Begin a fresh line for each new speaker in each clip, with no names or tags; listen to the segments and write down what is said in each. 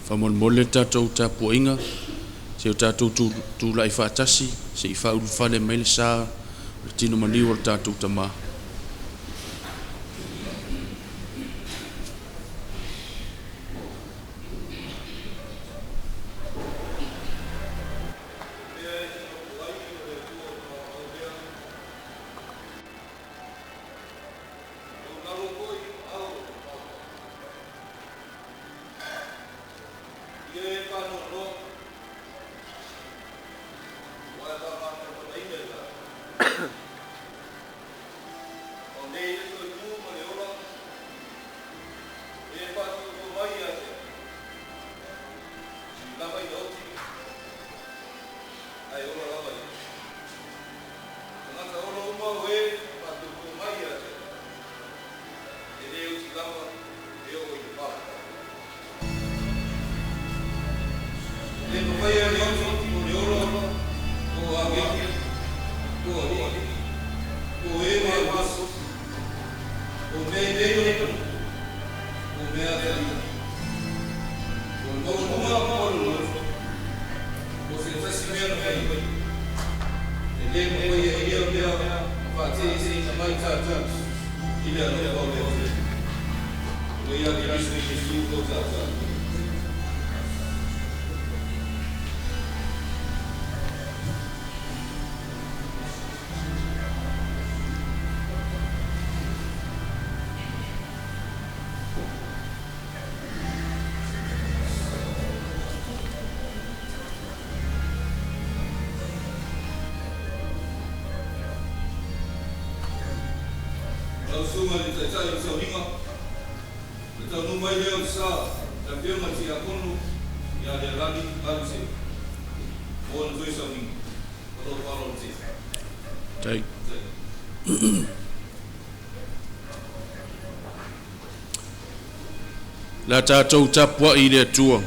Whamon tātou tāpua inga, se o tātou tū lai whātasi, se I whaulu whale mai le sā, le tino maniwa le tātou tamā.
Sunga le tai Sauniga le tau mai leo sa la firma ti akonu ya Lealali Gali Seu o na tui Sauniga o tō wharo ti
Tai la tātou tapua I le atua.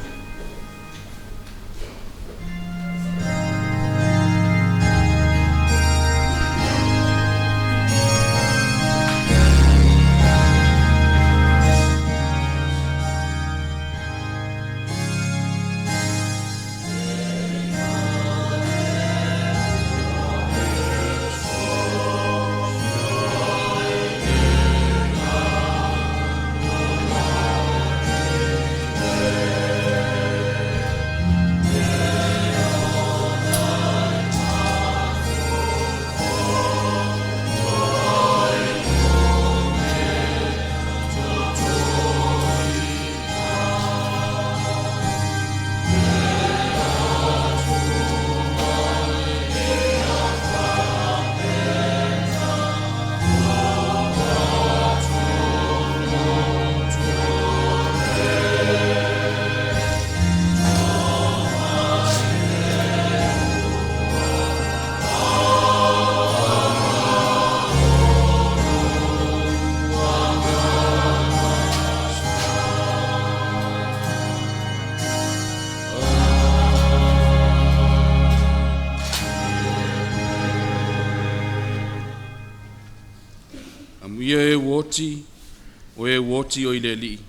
O e woti o ile li.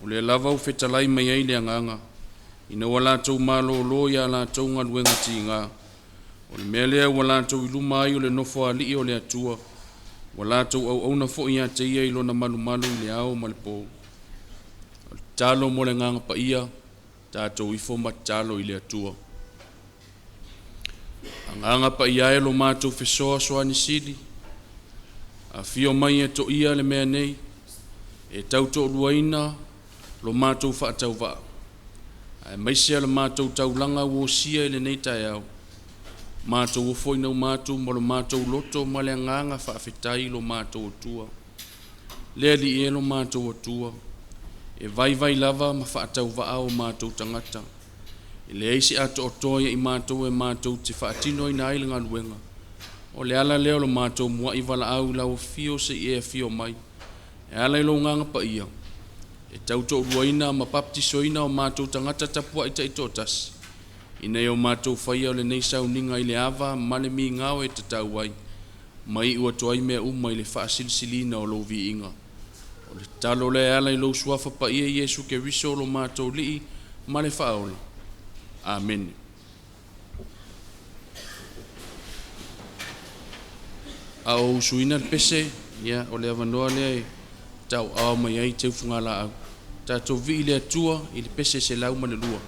O le lava o fetalai mai ai le anganga. Ina wala tau malo lo ya la tau ngaluenga tinga. O le mele wala tau iluma ai o le nofo ali o le atua. Wala tau au na fo ia te ia ilo na malumalu le au malipo. O le talo mo le nganga pa ia. Tātou ifo matalo i le atua. Anganga pa ia e lo mātou fesoa soa ni sili. A fio mai e to ia le mea nei, e tau to luaina, lo mātou whaatau wā. A maisea le mātou taulanga uo sia i le nei tai au. Mātou o foinau mātou, ma lo mātou loto, ma le nganga whaafetai lo mātou o tua. Lea li e lo mātou o tua. E vai lava ma whaatau wā o mātou tangata. E le eisi ato o toia I mātou e mātou te whaatino I na ailinga luenga. O le ala leo lo mātou mua I wala au lau fio se I fio mai. E ala ilo nganga pa ia. E tauto uruaina ma baptisoina o mātou tangata tapua I taito tasi. Ina o mātou whaia o le nei Sauniga ile ava ma le mi ngao e tatau ai. Mai ua toai mea uma I le whaasilisili o lo vi inga. O le talo le ala ilo suafa pa ia Yesu ke riso lo mātou lii ma le whaola. Amen. Au suina le pese, ia, o le avanoa le tau au mai ai te ufungala au. Tato vi ile atua, ile pese se lau mane lua.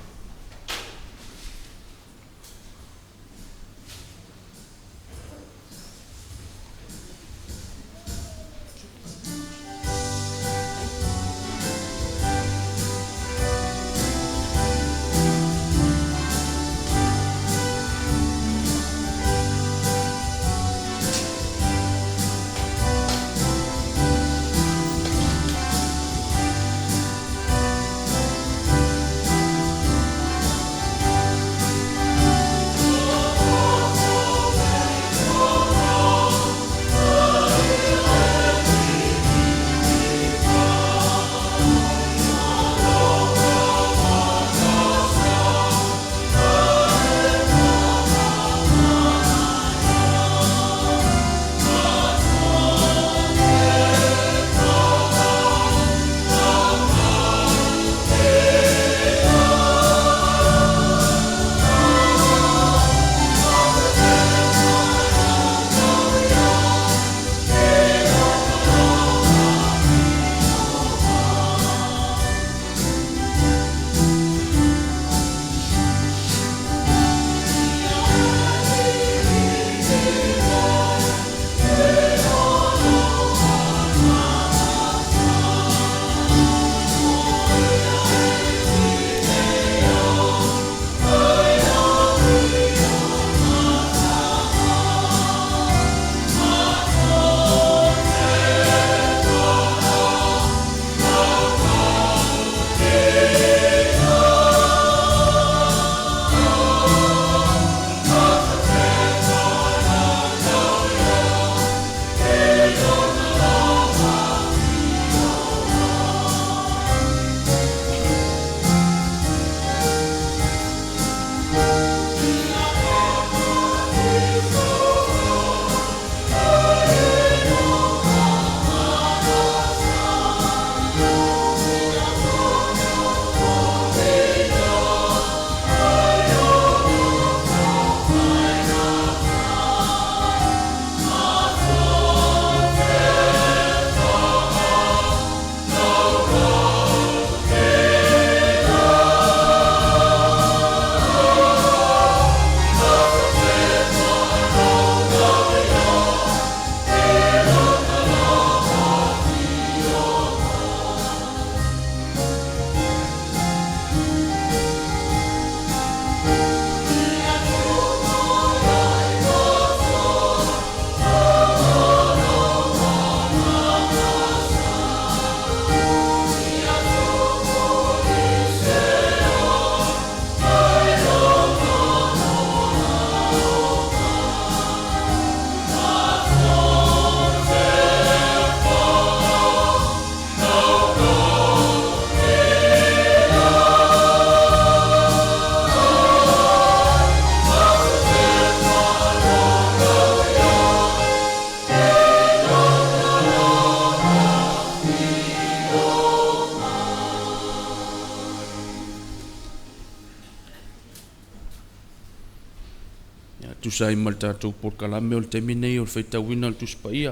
Tusai mal tātou por kalame o le temi nei o le whaitawina o le tuspaia.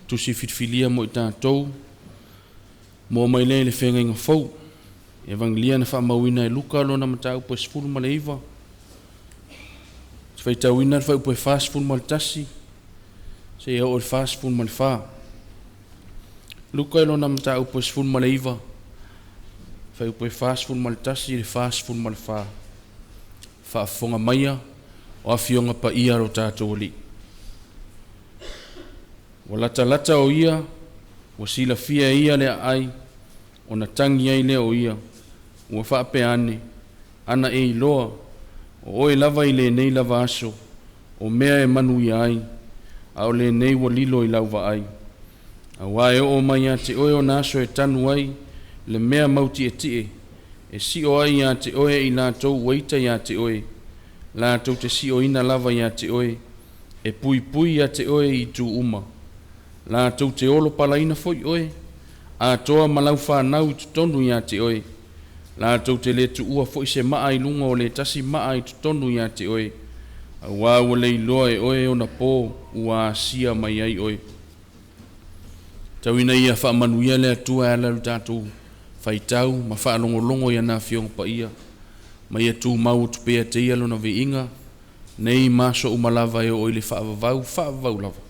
Tusi fitfilia mo i tātou. Mo mai le whenga inga fau. Evangelia na whamawina e luka lo na matau po esfuru ma le iwa. Whaitawina le whau po e whaasfuru ma le tasi. Se eo o le whaasfuru ma le wha. Luka lo na matau po esfuru ma le iwa. Whau po e whaasfuru ma le tasi le whaasfuru ma le wha. Whaafonga maia. O afionga pa ia ro tātou li. O lata o ia, o sila fia ia le ai, o na tangi ai le o ia, o whaape ane, ana e iloa, o oe lava i le nei lava aso, o mea e manu i ai, a o le nei wa lilo i lauva ai. A wae o mai a te oe o naso e tanu ai, le mea mauti e tie, e si o ai a te oe i lātou waita i a te oe, la tau te si o ina lava ia te oe, e pui ia te oe i tu uma. La tau te olo pala ina foi oe, a toa malau whanau i tu tonu ia te oe. La tau te le tu ua fo i se maa i lunga o le tasi maa i tutonu ia te oe. A wāua le iloa e oe o na pō ua sia mai ai oe. Tau ina ia wha manuia le atua e alalu tātou whaitau ma wha longo ia nā fionga pa ia. Ma ia tū mau tu pēa te ia lona vi inga. Nei maso umalawa e oe le whaavavau lava.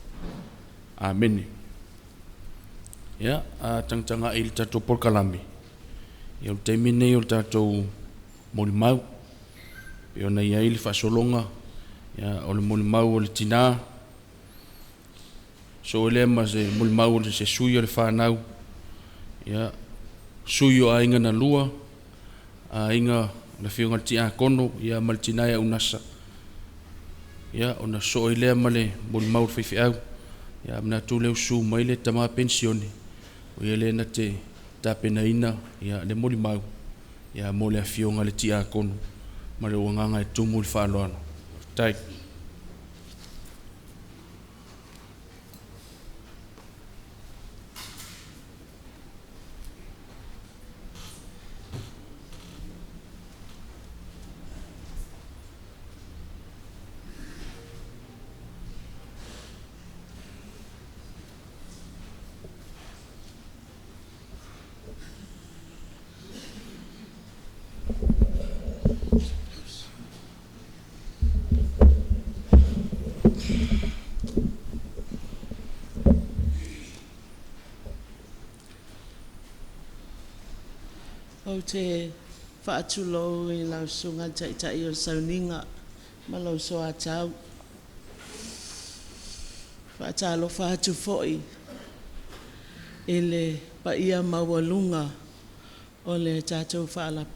Amen. Ya, a tangtanga i le tātou porkalami. Ia o te mine o le tātou Malumalu. Peo na ia i le whaasolonga. Ya, o le Malumalu o le tina. So ele ma se Malumalu o le se sui o le whanau. Ya, sui o a inga na lua. A inga na whiunga ti a kono. Ya, ma le tina ia unasa. Ya, o na so ele ma le Malumalu whiwhi au. Ya, mna tu leo su mai le tama pensione. O ele na te tapena ina. Ya, le Malumalu. Ya, mo le a whiunga le ti a kono. Ma le wanganga e tumu le whaaloana. Tai.
O te whaatulo i lau sunga tai o Sauniga ma lau soa tau. Whaatalo whaatu foi i le paia mawalunga o le tātou whaala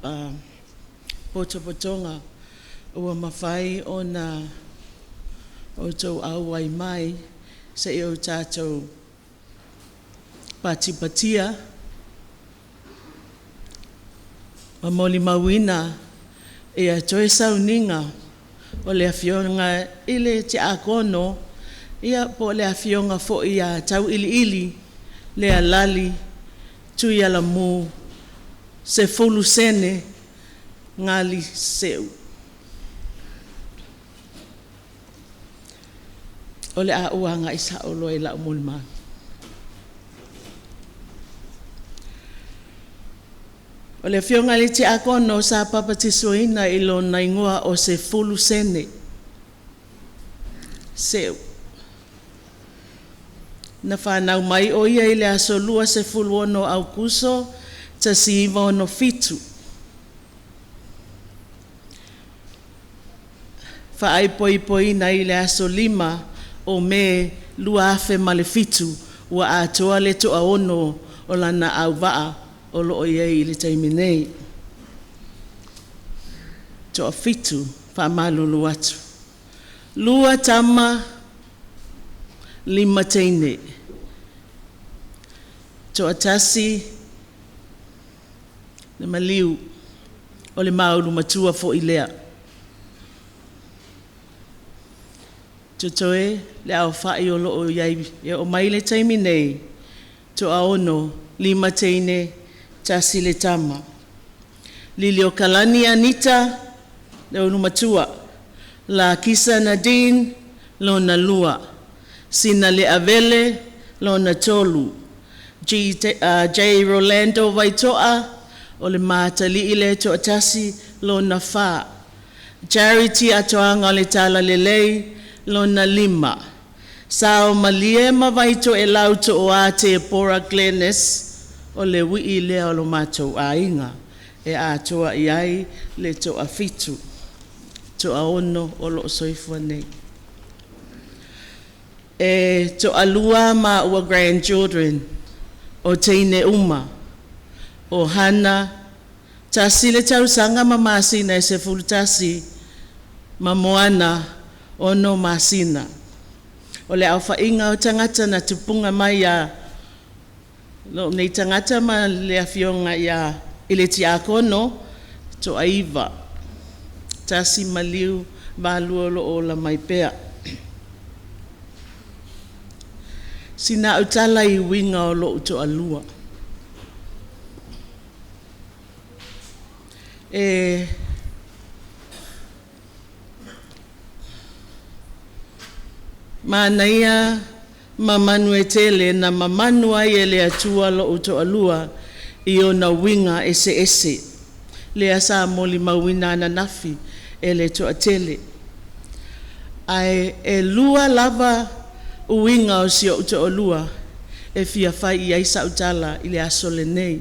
potopotonga ua mawhai o na o tau auai mai se i o tātou patipatia ma moli mawina e a toe Sauniga o le awhionga ile te akono ia po le awhionga fo i a Tauiliili Lealali Tauiliili Gali Seu Gali Seu. O le a uanga isa o loe la umulma. O le whionga le te akono sa papatisoina i lo na ingoa o se fulusene. Seu. Na whanau mai o ia i le asolua se fuluono au kuso ta si iwa ono fitu. Whaai poi na i le asolima o me lua afe male fitu ua atoa le toa ono o lana au waa o loo iei i le taiminei. Toa fitu whamalulu atu. Lua tama 5 teine. Toa tasi le maliu o le maulu matua fo ilea. Totoe le au whai o loo iei o mai le taiminei. Toa ono 5 teine tasi le tama. Lili o kalani Anita le onu matua. La kisa Nadine lo na lua. Sina le avele lo na tolu. J. Rolando Vaitoa o le mātali ile toa tasi lo na wha. Charity atoanga le tala lelei lo na 5. Sao malie ma vaito e lauto o ate pora Glennis o le wii lea o lo mātou a inga e a toa iai le toa fitu. Toa ono o lo soifua nei. E toa lua ma ua grandchildren o teine uma o hana tasi le tausanga ma masina e se fulutasi ma moana ono masina. O le awha inga o tangata na tupunga mai a lo nei tangata ma le awhionga ia ile ti akono to aiva. Tasi maliu valuolo o la mai pea. Sina utala i winga o lo to alua. Manaia mamanu e tele na mamanu ai e le atua lo uto alua I ona winga ese. Le asa moli mawina na nafi e le to atele. Ai e lua lava uwinga o si uto alua e fia fai I aisa utala I le asole nei.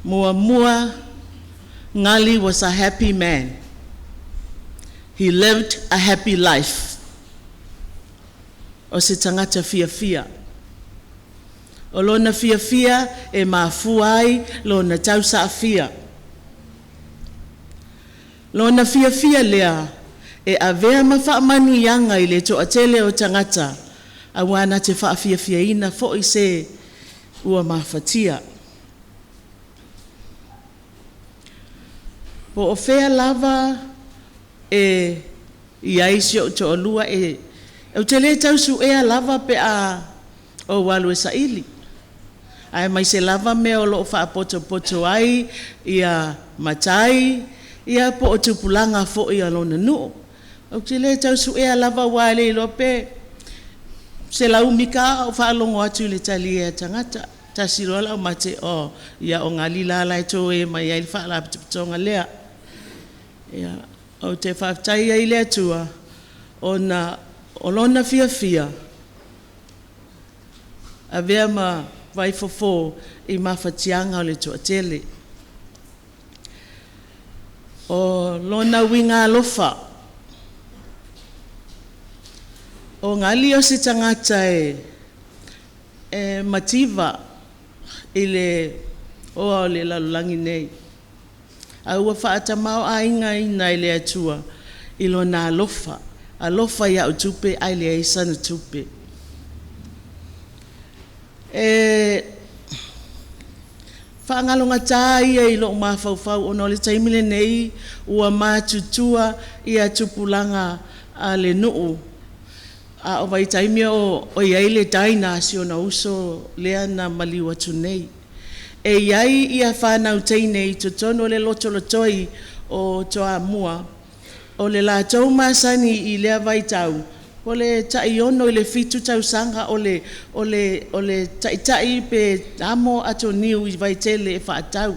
Mua Gali was a happy man. He lived a happy life. O se tangata fia. O lona fia e mafuai lona tausa fia. Lona fia lea e avea mawhaamani yanga I le to atele o tangata a wana te fia ina fo I se ua mawhatia. Po o fea lava e iaisi o to olua e o te le tausu ea lava pe a o walu e saili. Ai mai se lava me o lo wha poto ai ia matai ia po o tupulanga fo ia lona nu. O te le tausu ea lava wale lope se lau mika o wha alongo atu le tali e tangata. Ta sirola o mate o ia o ngali Lealali Tauiliili mai ai wha la pitonga lea. Ia o te whaftai ai le atua o lona fia a vea ma vai fofo I mawhatianga o le tuatele. O lona winga alofa. O ngali o se tangata e mativa I le o le lalulangi nei. A ua whaatamau a inga ina I le atua I lona alofa. Alofa ia o tupe ai le aisa na tupe. Whaangalonga tā ia I lo mawhauwhau o no le taimile nei ua mātutua ia tupulanga a le nuu. A o vai taimia o iai le daina si o na uso lea na maliwa tu nei. E iai ia whanau teine I totono le lotolotoi o toa mua. O le la tau masani I lea vai tau. O le taiono I le fitu tau sanga o le tai pe amo ato niu I vai tele e whaatau.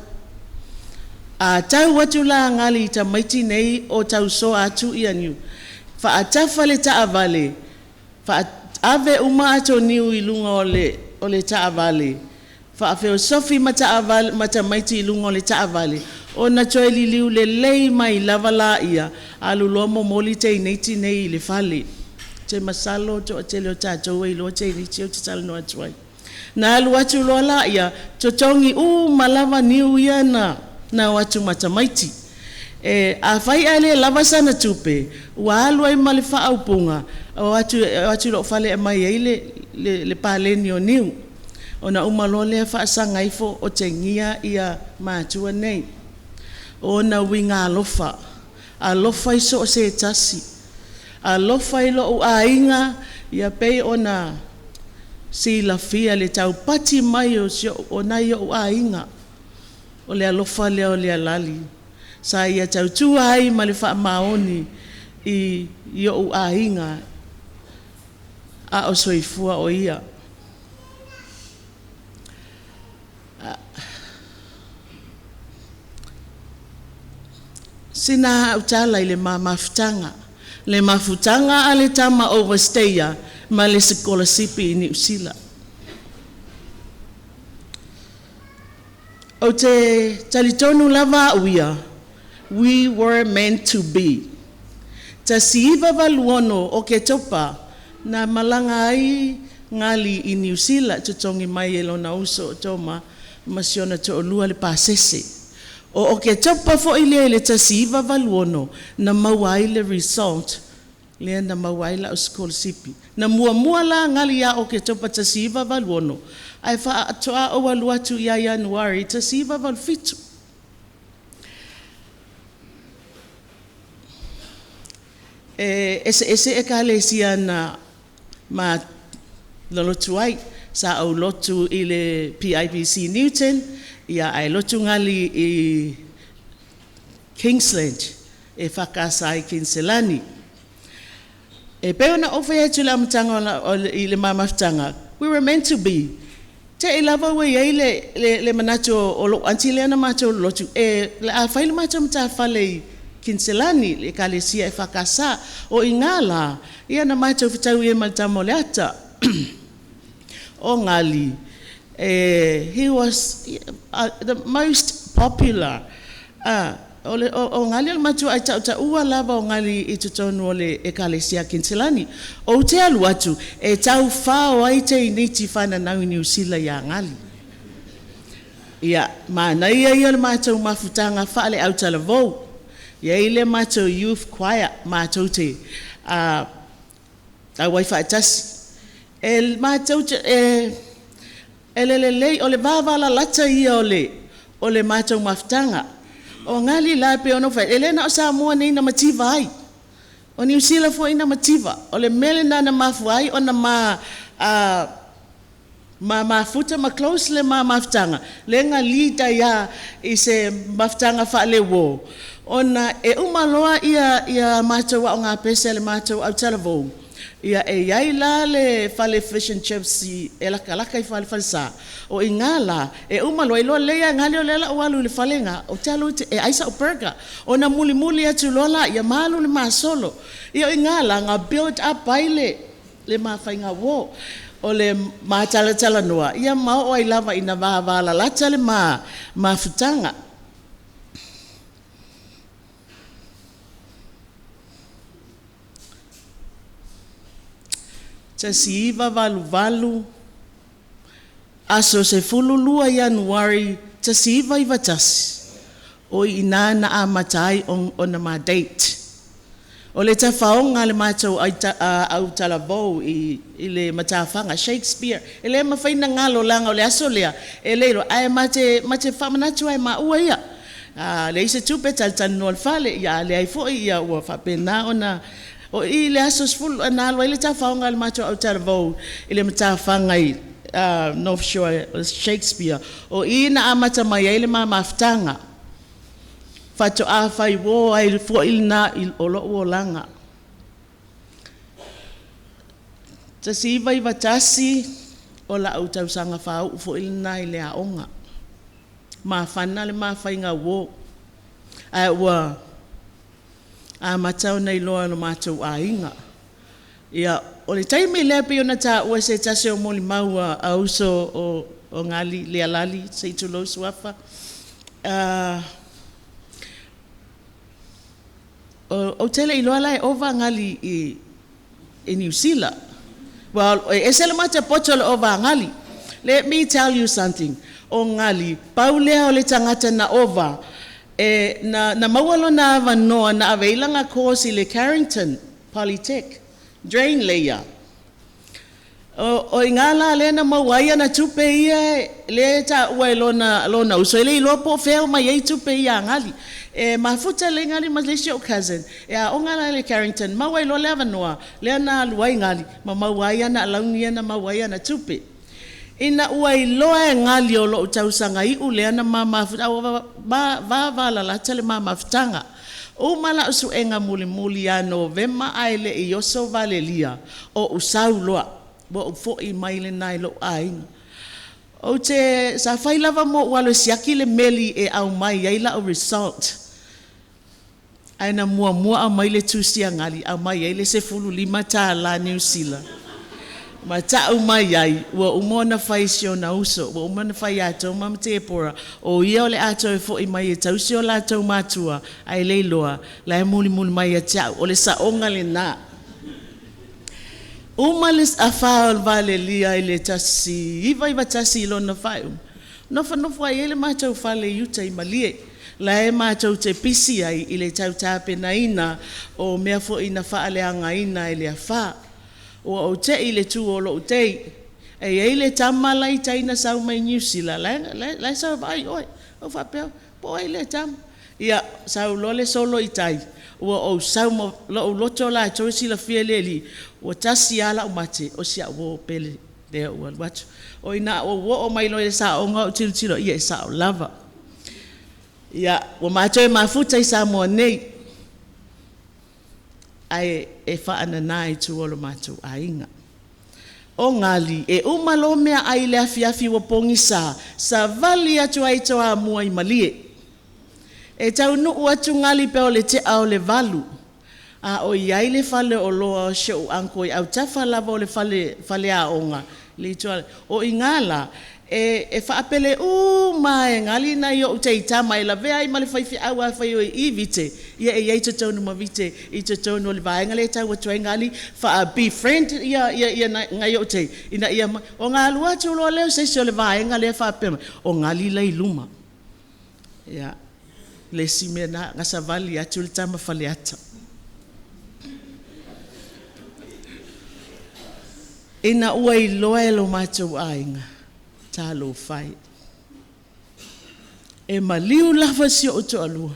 A tau watu la ngali ta maiti nei o tau so atu I aniu. Whaatafa le taavale. Ave uma ato niu I lunga o le taavale. Whaafeo sofi mata maiti I lunga o le taavale. O na Tauiliili le lei mai lava la ia alu lomo moli te neiti nei le fale. Te masalo to atele o tātou e lo te neiti o te tala no atuai. Na alu atu loa la ia totongi malava niu ia na watu matamaiti. A whai ale lava sana tupe. Wa alu ai male wha au punga. O atu lo fale e mai ei le pāleni o niu. O na umalole wha asanga ifo o te ngia ia mātua nei. O na winga alofa. Alofa iso o se tasi. Alofa ilo o ainga ia pei o na si la fia le tau pati mai o na ia o ainga. O le alofa lea o Lealali. Sa ia tau tuai ma le wha maoni I o ainga a o soifua o ia. Sina utala I le mafutanga. Le mafutanga a le tama overstaya ma le sipi I New Zealand. O te talitonu lava uia. We were meant to be. Ta siiva valuono o ke topa na malanga ai ngali I New Zealand tutongi mai e lona uso toma masiona to olua le pasese. O ke topa fo I le ta siiva valuono na mawai le result le na mawai la sipi. Na mua la ngali ya o ke topa ta siiva valuono. Ai fa atoa o waluatu ia Januari ta siiva valfitu. Ese e ka le sia na ma lolotu ai sa au lotu I le PIBC Newton ia ai lotu ngali Kingsland, e whakasa I Kinselani. E peona ofa e tula matanga o ile mamafutanga. We were meant to be. Te e lava we le manato o lo antile na mato lotu e la faile mato mta fale Kinselani le kalesia e whakasa o ingala ia na mato fitau e maltamo leata. O ngali. He was the most popular. O ngali matu ai ta ua lava o ngali I tutonu o le ekalesia Kinselani. O te alu atu e tau whao ai te initi whana nau New Zealand ia ngali. Ia, mana ia le mātou mafutanga whaale au tala vau. Ia ile mātou youth choir mātou te au wai whaatasi. E mātou te lei o le vāwala lata ia o le mātou mafutanga. O ngali la pe ono fa elena o Samoa nei na mativa ai o New Zealand fo ina mativa o le mele na mafu ai ona futa ma close le maftanga le nga lita ya I se maftanga fa le wo ona e umaloa ia mato wa nga pese le mato au televon ia e yai la le fale fish and chips e la kalaka I fale falsa o ingala e umalo ilo le ya ngali o lela o alu le falenga o talo e aisa o burger ona muli atu lola ia malu le masolo ia ingala nga build up baile le mafainga wo o le matala noa ia mau o I lava ina vavala lata le mafutanga. Tasiiva valu aso se fululua Januari tasiiva I vatasi o ina na amatai on ma date o le tafaonga le matou au talavou I le matafanga Shakespeare ele mafaina ngalo langa o le aso lea ele ai mate famanatu ai maua ia le ise tupe taltanu al fale ia le ai foi ia ua fapena ona o ile asos full analo ile tafaonga le matou au talavou ile matafanga I North Shore Shakespeare o ina amata mai ile mafutanga fato a fai wo ai fo ilna o lo langa tasiva I vatasi o la au tausanga fau fo ilna ile aonga mafana le mafainga wo ai wa a matau nei loa no matou ainga ia o le taimi le pe ona ta o se tase o moli maua a uso o ngali Lealali Tauiliili suafa o tele I loa lai ova ngali I New Zealand. Well, esele mata potolo ova ngali. Let me tell you something. O ngali paulea o le tangata na ova na mawalo na ava noa na aveilanga kosi le Carrington Polytech drain layer. O ingala le na mawaya na tupe ia le ta ua lona uso ele ilo po feo mai ei tupe ia ngali mafuta le ngali Malaysia o cousin o ngala le Carrington mawai lo leva noa le na luai ngali mawaya na launia na mawaya na tupe ina ua iloa ngali o lo tausanga I ule na mafuta va la tele mafutanga o mala usu enga muli ya November aile I yoso valelia o usau loa bo fo I maile nai lo ainga o te sa fai lava mo walo siaki le meli au mai yaila o result aina mua a maile tusia ngali au mai yaile se fulu lima ta la New Zealand ma ta au mai ai wa umona fai sio na uso wa umona fai ato ma te pora o ia le ato fo I mai tausio la to matua ai le loa la muli mai ya o le sa onga le na umalis afal vale lia ile tasi iva tasi lo na fai no fa ele matou fale yuta I malie la e matou te pisi ai ile tau tape na ina o mea fo ina fa ale anga ina ile afa o te ile tu o lo te ile tamala I taina sau mai New Zealand la sa vai oi o fa pe po ile tam ia sau lole solo I tai o sau mo lo tola to si la fieleli o tasi ala o mate o sia wo pele de o wat o ina o mai lo sa o nga tilo ia sa o lava Ia, o mātou e mafuta I Samoa nei, ai e whaanana I tu o lo mātou ainga. O ngali, e umalo mea ai le afi wa pongi sa vali atu ai toa mua I malie. E tau nuu atu ngali pe o le te au le valu. A o iai le fale o loa o sheu anko I au tafa lava o le fale a onga. O ingala, e whaapele mai ngali na yo te itama I la vea I male whaifi awa whai o I vite. Ia e iei te tonu ma vite I te tonu o le vaenga le tau atua ngali wha befriend ia ngai o te. Ina ia o ngā lua tu loa leo se o le vaenga le whaapema. O ngali lei luma. Ia, le si mea na ngasa vali atu le tama whale ata. Ina ua I loa e lo mātou ainga. Tā lo whai. E maliu lava si o to alua.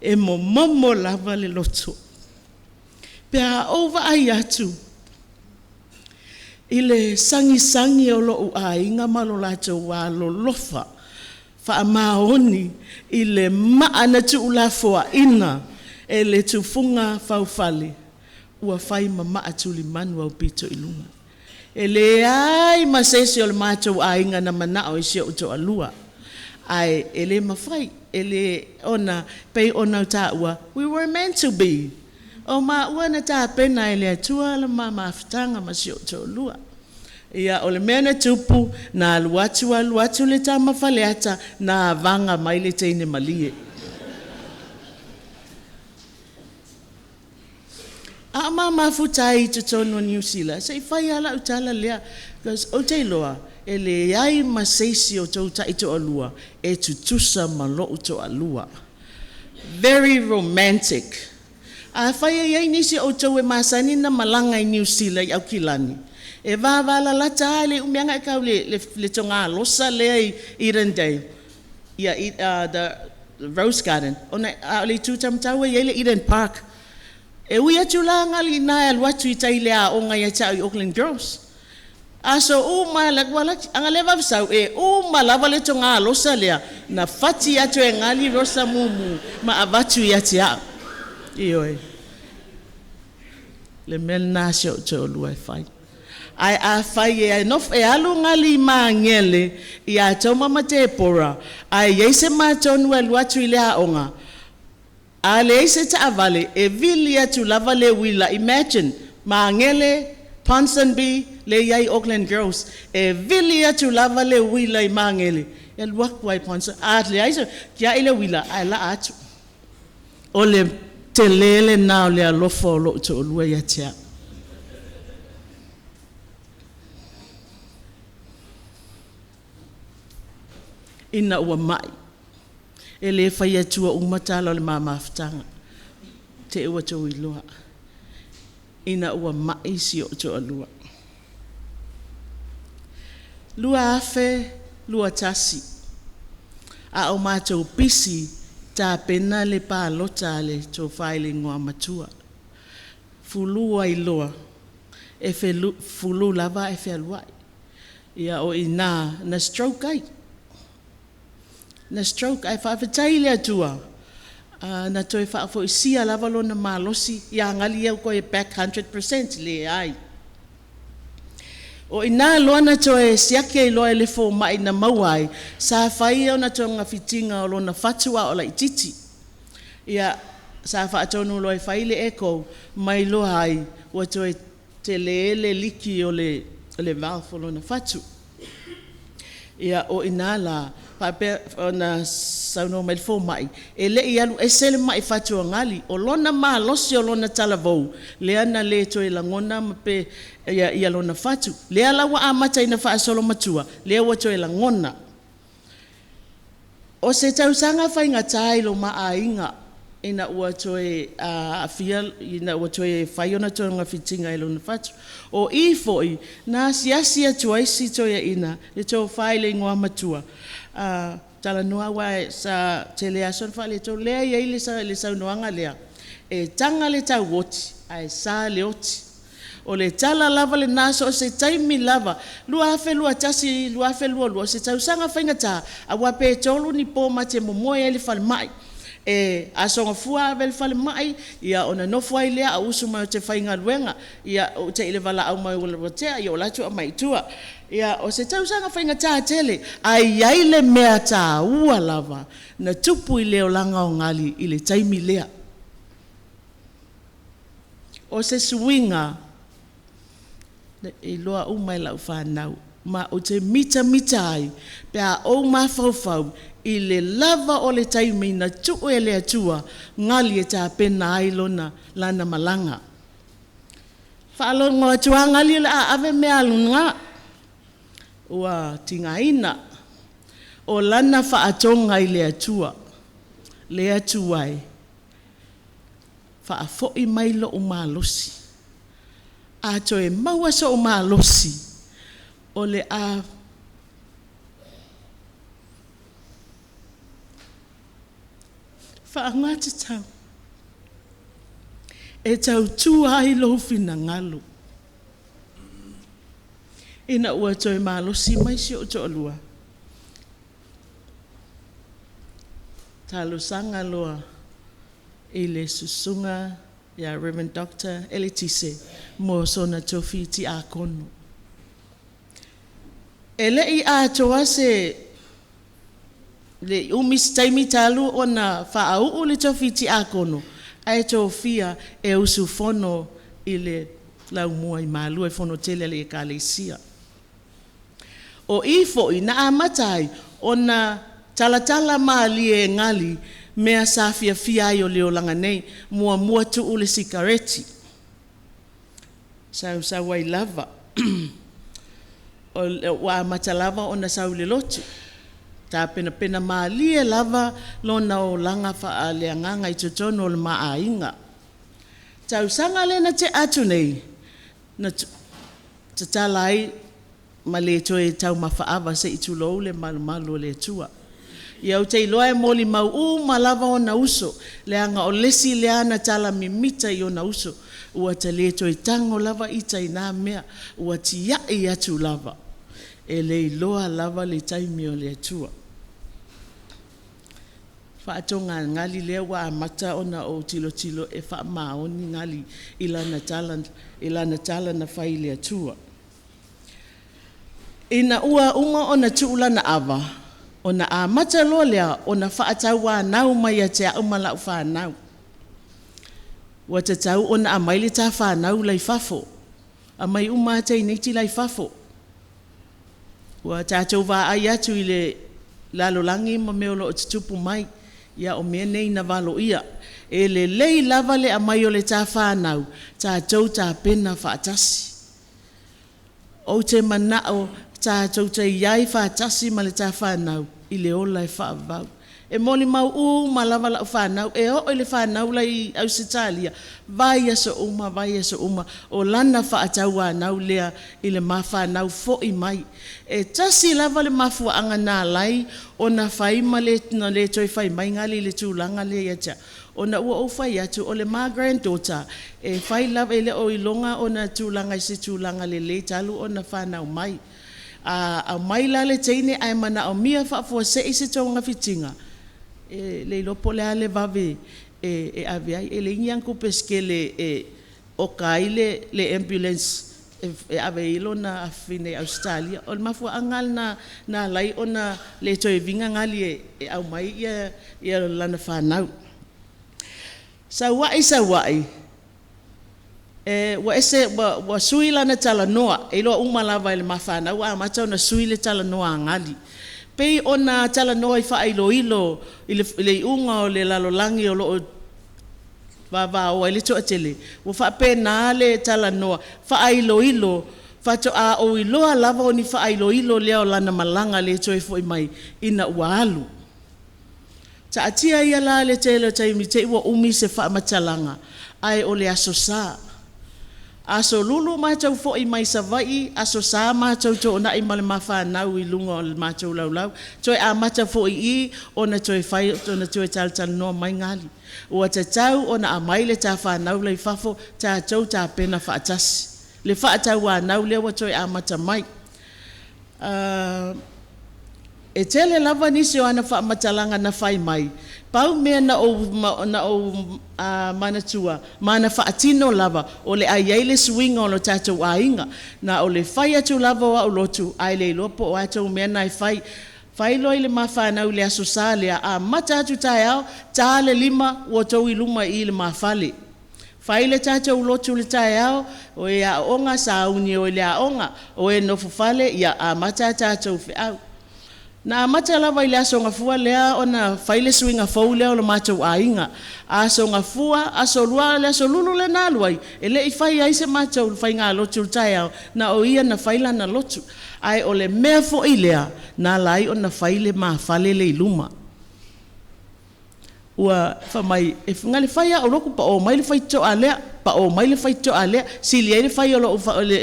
E momo lava le loto. Pea ova ai atu. I le sangi o lo ainga malo lato wa lo lofa. Wha maoni I le maana tu ulafoa ina. E le tufunga faufale. Ua whai mama atu li manu au pito ilunga. E le ai masese o le mātou ainga na manao I se o to alua. Ai, e le mawhai, e le ona, pei ona utaua, we were meant to be. O ma ua na tā pena e le atua la mawhitanga ma se o to alua. Ia o le mena tupu na aluatu le tā mawhaleata na vanga mai le teine malie. A mafutai te tono New Zealand. Sei whai ala utala lea. Because o te loa, e le ai maseisi o tau taito alua, e tutusa malo uto alua. Very romantic. A whai ai nisi o tau e masani na malanga I New Zealand au kilani. E wāwala lata le umianga e kau le tonga losa lea I Day. Ia, the Rose Garden. Ona le tutamtaua I le Eden Park. E ui atu la ngali na aluatu I taile a o ngai ata I Auckland Girls. Aso uma lakwala angaleva visau e uma lava le tonga losa lea na fati atu e ngali rosa mumu ma avatu I ati a. Ioi. Le mel nasio te o lua e whai. Ai a whai e nof e alu ngali ma ngele I a tau mama te pora. Ai yeise ma tonu aluatu I le a onga. A le se ta avale e vili atu lava le wila. Imagine ma ngele Ponsonby le yai Auckland Girls e vili atu lava le wila I ma ngele e luaku ai Ponson a le aiso kia ile wila ai la atu o le te lele nao le alofo lo to lua ia tia ina ua mai e le whai atua umatala o le mamawhitanga te ua tau I loa ina ua mai si o to alua lua afe lua tasi a o mātou pisi tā pena le pālota le tō whaile ngoa matua fulua I loa e fulu lava e whealuai ia o ina na stroke ai na stroke ai whawhetai le atua na toi whaafo I sia lava lo na malosi ia ngali au koe back 100% le ai o ina loa na toi siake I loa le fo mai na mauai sa whai au na toi ngafitinga o lo na fatua o la ititi ia sa whaatonu loa whai le eko mai loa ai o toi te le liki o le valfo lo na fatu ia o ina la pape ona sauno mai fo mai e le ialu e sele mai fatu ngali o lona ma losi o lona talavou le ana le to e langona mape ia lona fatu le ala wa amata ina fa solo matua le wa to e langona o se tau sanga fa inga tai lo ma ainga ina ua to e afia ina ua to e fa ona to nga fitinga e lona fatu o I foi na siasia tuaisi to e ina le to faile ngoa matua tala noa wa sa tele ason fa le to le ia le sa noanga lea e tanga le tau woti ai sa le oti O le tala lava le naso o se taimi lava. Lua afe lua tasi, lua afe lua se tausanga whaingata. A wape tolu ni po ma te momoe ele whale mai. E asonga fua vel whale mai. Ia ona nofua i lea a usu mai o te whainga luenga. Ia o te ile wala au mai o le rotea. Ia o latu a mai tua. Ia o se tausanga whaingata tele. Ai ai le mea tā ua lava. Na tupu i leo langa o ngali i le taimi lea. O se suinga. E loa o mai lau whanau. Ma o te mita ai. Pea o ma fau i le lava o le taimi na tuu e le atua. Ngali e tā pena ailona lana malanga. Whaalongo atua ngali le a ave mea lunga. Ua tingaina. O lana whaatonga i le atua. Le atuai. Whaafoi mailo o malosi. Ato e maua so o malosi. O le a whaangata tau. E tau tua ai lo fina ngalo. Ina ua to e malosi mai si o to alua. Talo sanga loa. Ile susunga ya Reverend Dr. Elitise mo sona tofi ti a kono. Ele I a toa se le umis taimi talu ona whaau le tofi ti a kono. Ai tofia e usu fono ile lau mua I malu e fono tele le ekalesia. O ifo I na amatai ona talatala maali e ngali mea safia fia I o leo langa nei, mua tu ule sikareti. Sau wai lava. O wa mata lava ona sau le lotu. Ta pena maali e lava lona o langa faa lea nganga I tutono o le maa inga. Tau sanga lena te atu nei. Na tatalai ma le toe tau mafaava se I tulou le malumalu le tua. Ia o te iloa e moli mau ma lava o na uso. Leanga o lesi leana tala mimita I o na uso. Ua te leto I tango lava ita I nā mea. Ua ti iai atu lava. E le iloa lava le taimi o le atua. Whaatonga ngali lea wa amata ona o tilo e wha maoni ngali ilana tala na whai le atua. Ina ua unga ona tuulana ava. Ona a mata loa lea, ona whaatau wa nau mai a te a umala u whanau. Wa te tau ona a maile ta whanau lai fafo. A mai umate I neiti lai fafo. Wa tātou wā ai atu I le lalolangi ma meolo o te tupu mai. Ia o mea nei na walo ia. E le lei lava le a mai o le ta whanau. Tātou ta pena whaatasi. O te manao tātou te iai whaatasi ma le ta whanau. I le ola e whaavau. E moli mau ma lava la whanau. E o le whanau lai au Sitalia. Vai aso uma. O lana whaatau anau lea I le mawhanau fo I mai. E tasi lava le mafua anga nā lai. O na whaima le tina le toi whai mai ngali le tūlanga le iatia. O na ua o whai atu o le ma granddaughter. E whai lava ele o ilonga o na tūlanga I se tūlanga le talu o na whanau mai. A mai la le teine ai mana o mia whaafua se I se tonga fitinga. Le lopo le ale vave e aviai. E le ingianku peske le o kaile le ambulance e ave ilo na afine Australia. O le mafua angal na lai o na le toe vinga ngali e au mai ia lana whanau. Sa wai. Wa ese wa sui lana tala noa e loa umalava ele mafana wa mata ona sui le tala noa ngali pei ona tala noa I fa ilo ile unga o le lalolangi o lo va o ele to atele wa fa pena le tala noa fa ilo fa to a o ilo lava oni fa ilo le o lana malanga le to foi mai ina walu ta atia ia la le tele taimi te wa umi se fa matalanga ai o le asosa aso lulu mātou fo I mai savai, aso sā mātou to ona I male mawhanau I lunga o mātou laulau. Toi a mata fo I ona toi whai, ona toi taltana noa mai ngali. Ua te tau ona a maile tā whanau lei fafo, tā tau tā pena whaatasi. le whaatau anau lea watoi amata mai. E tele lava nisi o ana whaamatalanga na whai mai. Pau mea na o manatua, mana whaatino lava, o le aiaile swinga o lo tātou ainga, na o le whai atu lava wa o lotu, ai le lopo o atu mea nai whai, whai loi le mawhanau le aso sālea, a mata atu tai au, tā le lima o tau iluma I le mawhale. Whai le tātou lotu le tai au, o e a onga sauni o le a onga, o e no fufale, ia a mata tātou whiau. Na mata lava I le aso ngafua lea o na whaile swinga fau lea o le mātou ainga. Aso ngafua, aso lua le aso lulu le nāluai. E le I whai aise mātou whai ngā lotu tai au, na o ia na whaila na lotu. Ai o le mea fo I lea, na lai o na whaile maa whale le iluma. Ua whamai, e whinga le whaia o loku pa o mai le whai to a lea, pa o mai le whai to a lea, si le ele whai o lo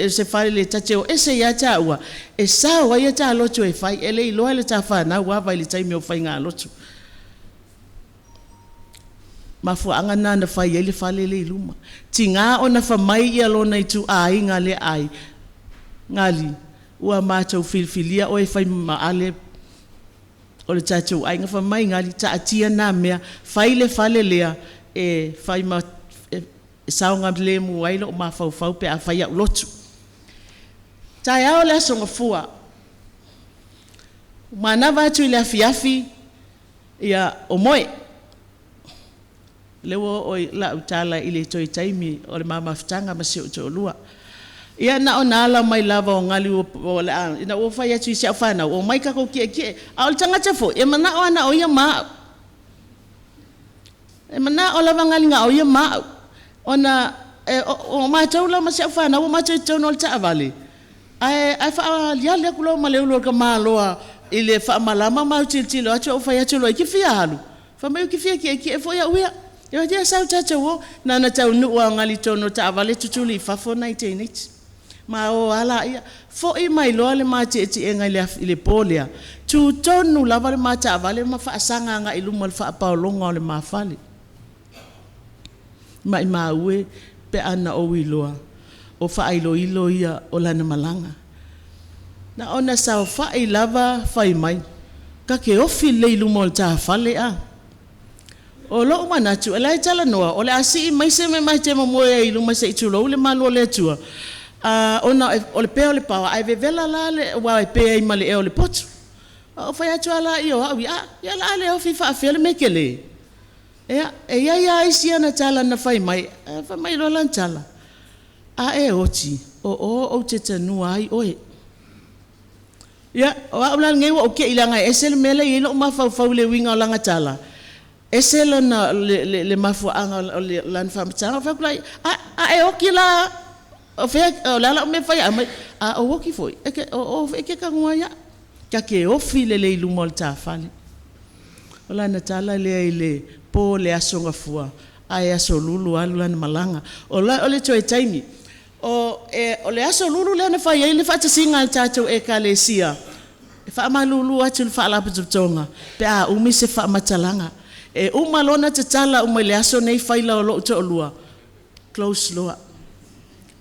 se whale le tate o ese ia tā ua, e sā wa ia tā lotu e whai, e le iloa le tā whanau wa vai le taimi o whai ngā lotu. Mafua anga nā na whai ele whale le iluma. Ti ngā o na whamai ia lona I tu a inga le ai, ngali, ua mātou filfilia o e whai maale o le tātou ainga whamai ngali ta atia nā mea whaile whale lea e whai ma saunga le mu wailo o ma whau pe a whai au lotu. Tai ao le aso ngafua. Mana watu I le afiafi ia o moe. Lewo o la utala I le toi taimi o le mamafutanga masi o to lua. Ia na o nala mai lava o ngali o le a ina o whai atu I se awhana o mai kako kie a o le tangata fo e mana o ana o ia maa e mana o lava ngali nga o ia maa ona o mātou la masi awhana o mātou tau no le ta avale ai wha liale kulo ma leulo ka māloa I le wha malama mau tiltilo atu o whai atu lo I ki fia halu wha mai o ki fia ki e fo ia uia e wa dia sau tata o na na tau nua ngali tono ta avale tutuli I fafo na I teiniti. Ma o ala ia fo I mai loa le mate e ti enga I le polea tu tonu lava le mate avale ma fa asanga nga I luma le fa paolonga o le mafale ma I maue pe ana o iloa o fa ilo ia o lana malanga na ona sa fa I lava fa I mai ka ke ofi le luma o ta fale a o lo manatu ala tala noa o le asi mai se me mai te mo e luma se tu lo le malo le tua ona o le peo le pawa ai vevela la le wa e pe I male e o le potu o fa ya tuala I o awi ya la le o fifa afele mekele e ya isia na tala na fai mai fa mai lo lan tala e oti o te tanua ai oe ya o la ngai o ke ilanga esel mele I lo ma fa le winga o langa tala esel na le mafu anga le lan fa mtanga fa plai e o kila o fe o la me fai o woki foi o ke ka ngoya ka ke o file le lumol ta fale o la na tala le po le asonga fua ai aso lulu alu na malanga o le toi taimi o le aso lulu le na fai le fa tsinga tato e kalesia e fa malulu atu fa la putonga pe umi se fa matalanga e uma lona te tala uma le aso nei fai la lo to lua close loa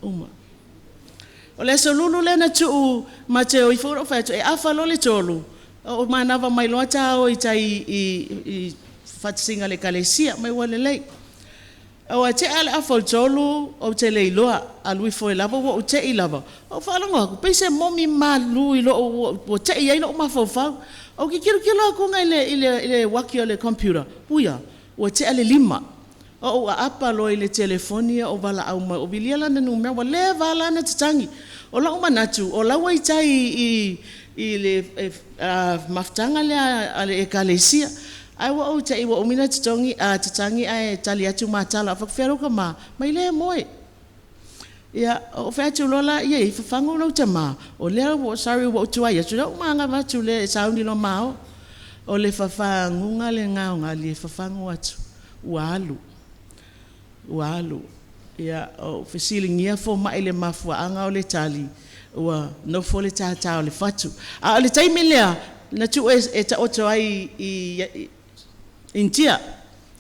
uma o le solulu le na tu mate o iforo fa e afa lo le tolu o manava mai lo ta o I fatsinga le kalesia mai wale lei o te ale afa tolu o te le loa alui foi lava o te I lava o fa lo ko pese momi malu lo o te I lo ma fa fa o ki kilo ko ngai le waki o le computer puya o te ale lima o apa lo I le telefonia o vala au mai o biliala na numera wa le vala na tangi o la uma natu o la wai tai I le maftanga le ale ekalesia ai wa o tai wa o mina tongi tangi ai tali atu matala fa fero ka mai le moe ya o fa tu lola ye fa fango no tama o le wo sorry wo tu ai tu ma nga va tu le saundi lo mao o le fa fango nga le nga le fa fango atu walu ya o fesilingia fo mai le mafua anga o le tali wa no fo le tata o le fatu a le taimi lea na tu e ta oto ai intia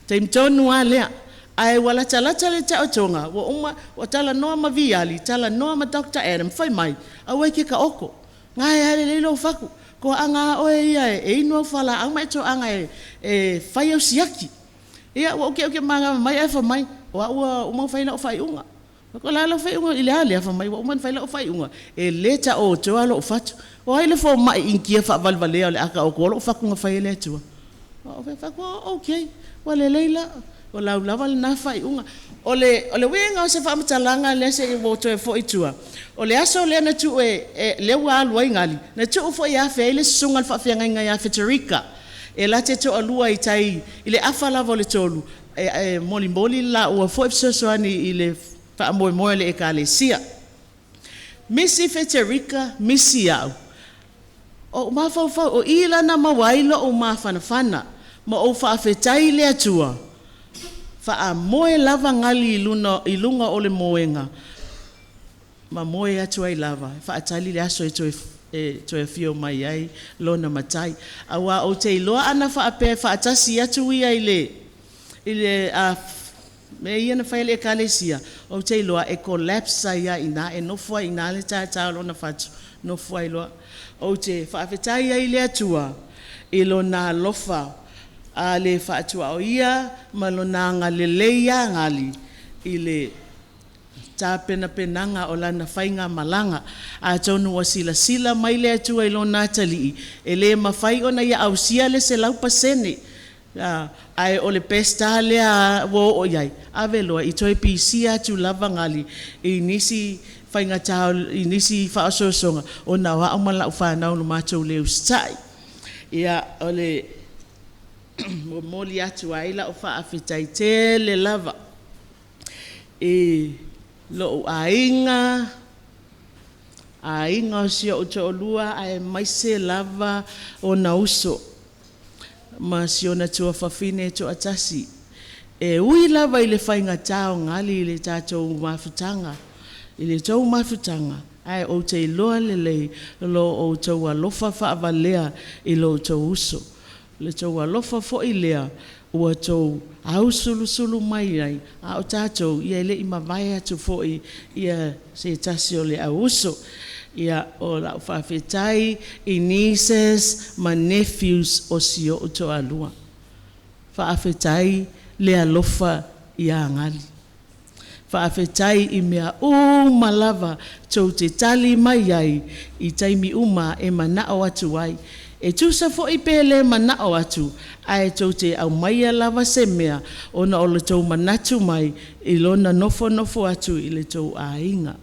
taimi tonu alea ai wala talata le tautonga wa tala noa ma viali tala noa ma Dr. Adam fai mai awe ke ka oko ngai ale le lo faku ko anga o ia e no fala ang mai to anga e fai o siaki ia o ke manga mai fa mai wa uma fai la fai unga ko la fai unga ile ale fa mai wa uma fai la fai unga e leta o to alo fatu o ile fo mai inkia fa valvale ale aka o ko lo faku nga fai le tu o fa ko okay wale leila o la na fai unga ole wenga o se fa matalanga le se wo to fo itua ole aso le na tu le wa lo ngali na tu fo ya fe le sunga fa fe nga ya Federica e la te to alua i tai ile afala vole tolu moli la o fo so ani ile fa mo le ekalesia Missy Federica Missy au o ma fa o ila na mawailo o ma fana ma o fa fe tai le atua fa a moe lava ngali ilunga ole moenga ma moe atu ai lava fa atali le aso to e fio mai ai lona matai awa o te iloa ana fa ape fa atasi atu ia ile a me ia na faile kalesia o te iloa e collapse ia ina e no foi ina le ta lona fatu no foi lo o te fa afetai ai le atua ilona lofa a le whaatua o ia, malonanga le leia ngali, i le tā penanga o lana whainga malanga, a tonu wa sila mai le atua i lo nātali, e le mawhai ona ia au sia le se lau pasene, ai o le pesta lea wo o iai, ave loa i toi pisi atu lava ngali, i nisi whainga tau, i nisi whaasosonga, o na wa umala u whanau no mātou leo stai, ia o le moli atu aila o whaafetai tele lava e lo ainga o sia o te olua ai maise lava o na uso ma siona tua whawhine to atasi e ui lava i le whainga tau ngali i le tātou mafutanga i le tau mafutanga ai o te iloa lelei lo o tau alofa whaavalea i lo tau uso le tau alofa fo i lea ua tau au sulu mai ai a o tātou ia le i mawai atu fo i ia se tasi o le au uso ia o la whawhetai i nieces ma nephews o sio o to alua whawhetai le alofa i a ngali whawhetai i mea malava tau te tali mai ai i taimi uma e manao atu ai e tusa fo i pele manao atu ai tau te au maia lava se mea ona o le tau manatu mai i lona nofo atu i le tau ainga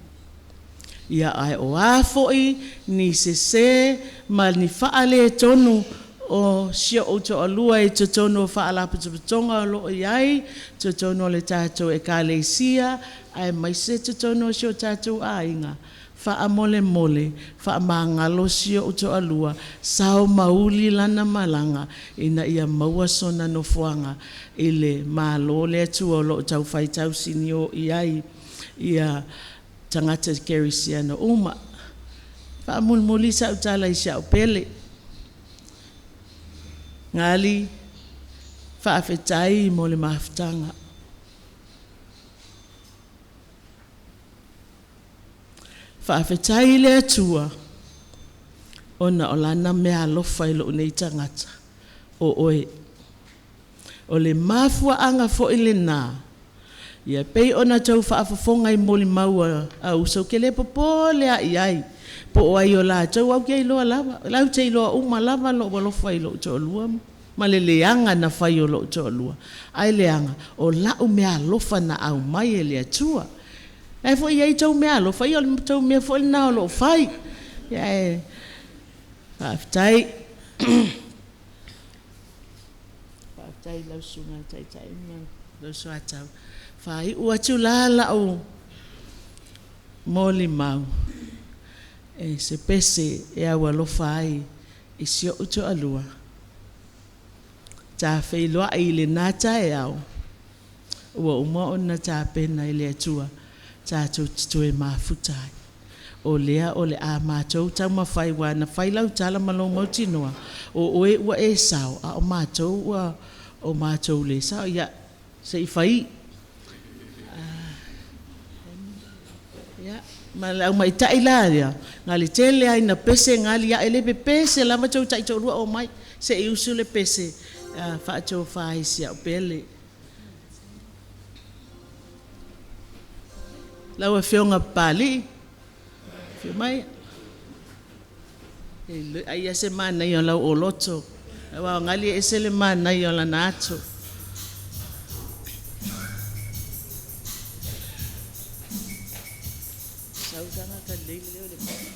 ia ai o a fo i ni se ma ni faale tonu o sia o to alua e to tono faala putonga lo iai to tono le tato e kalesia ai mai se to tono sio tato ainga fa amole fa mangalo sio o to alua sao mauli lana malanga ina ia maua sona no fuanga ile malo le tu o lo tau fai tau sinio iai ia tangata kerisia no uma fa mulmuli sa utala isa pele ngali fa afetai mo le maftanga fa afetai le atua ona olana me alofa i lo nei tangata o oe o le mafua anga fo ile na ia pei ona tau whaafafonga i moli maua au so ke le popo le a iai po o ai o la tau au kia iloa lava lau te iloa uma lava lo walofa i lo to lua ma le leanga na whai o lo to lua ai leanga o lau mea lofa na au mai e le atua ai fo iai tau mea lofa i o tau mea fo ina o lo whai ia e whaftai whaftai lau sunga tai lau sua tau fai ua tu la o moli mau e se pese e awa lo fai i sio uto alua ta fei loa i le nata e au ua uma ona ta pena i le atua ta tu e mafutai o lea o le a mātou tau mawhai wana whai lau tala malo mauti noa o oe ua e sao a o mātou ua o mātou le sao ia se i whai Ya, malau mai Tauiliili ngali tele ai na pese ngali ya ele pese lama chau tai chau rua o mai se iusu le pese fa chau fa isia pele. Lau e whionga pali, whio mai, ai ase mana i o lau o loto, lau ngali e se le mana i o la nato. Saudana ka leile leo le mai.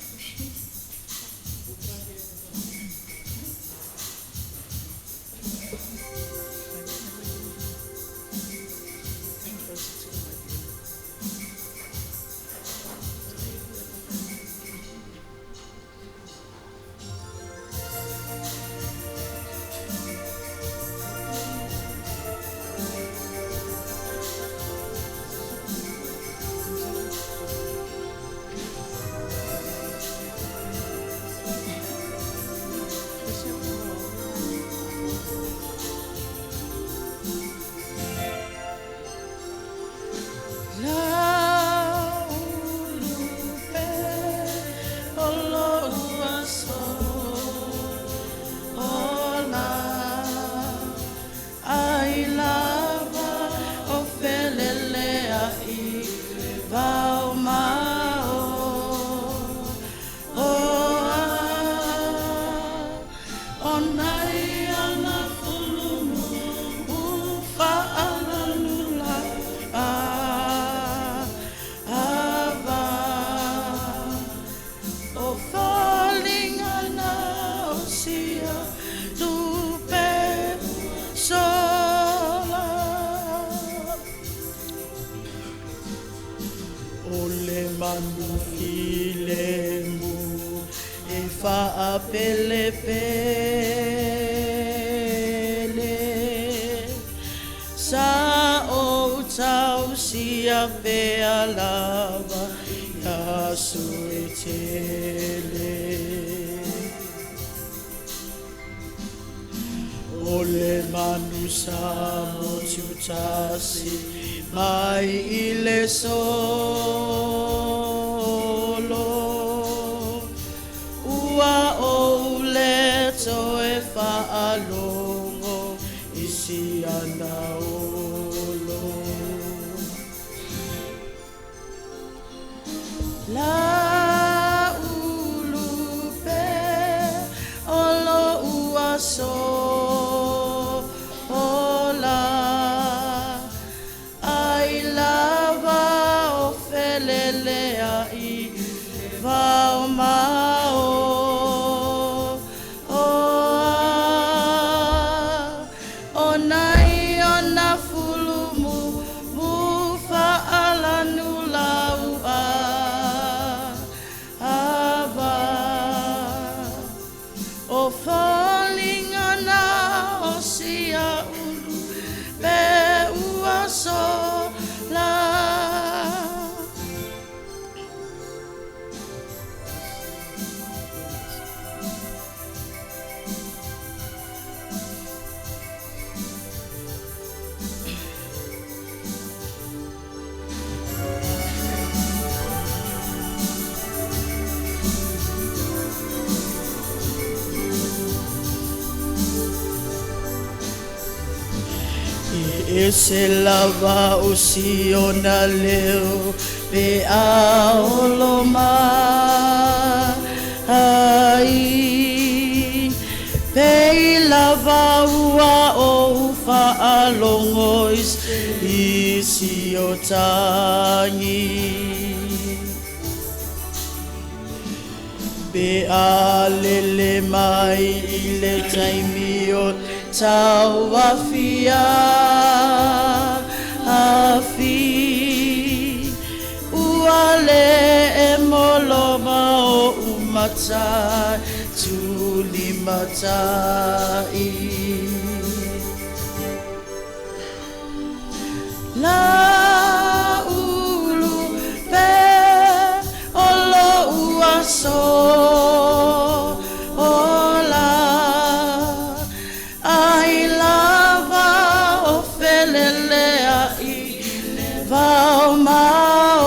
Mai ile solo ua o le toe whaalongo isi ana olo la ulupe olo ua so se lava o siona leo pe aolo mai pe lava ua o whaalongois isi o tangi pe a lele mai i le taimi o tau afia afi uale e moloma o umata tuli matai la ulu pe olo uaso Vau mao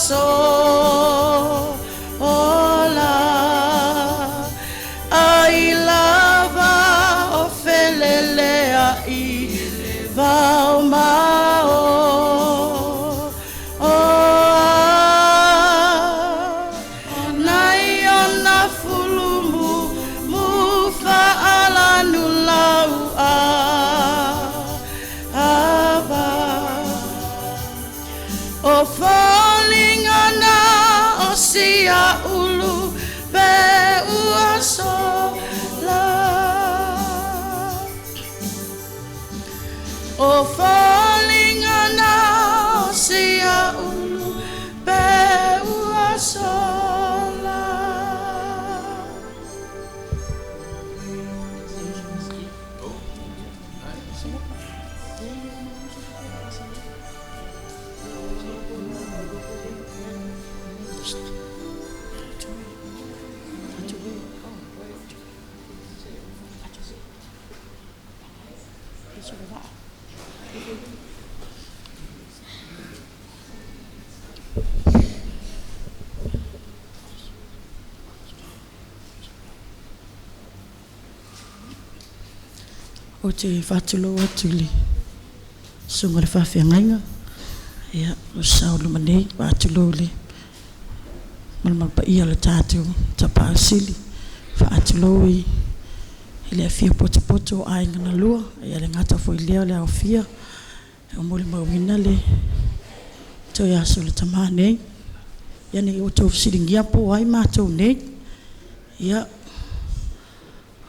so ola ai lava o felele ai vau mao o nai ona fulumu mufa ala nulau ava o falling ana o sia ulu pe uasola o falling ana o sia ulu pe uasola. O te whātulo atuli sunga le whawhiangainga ia o saulu manei whātulo le Malumalu pa ia le tātou tapa asili whātulo i le awhia poto ainga na lua ia le ngata fo i leo le awhia o mole mawina le toi aso le tamā nei ia nei o tau siringia po ai mātou nei ia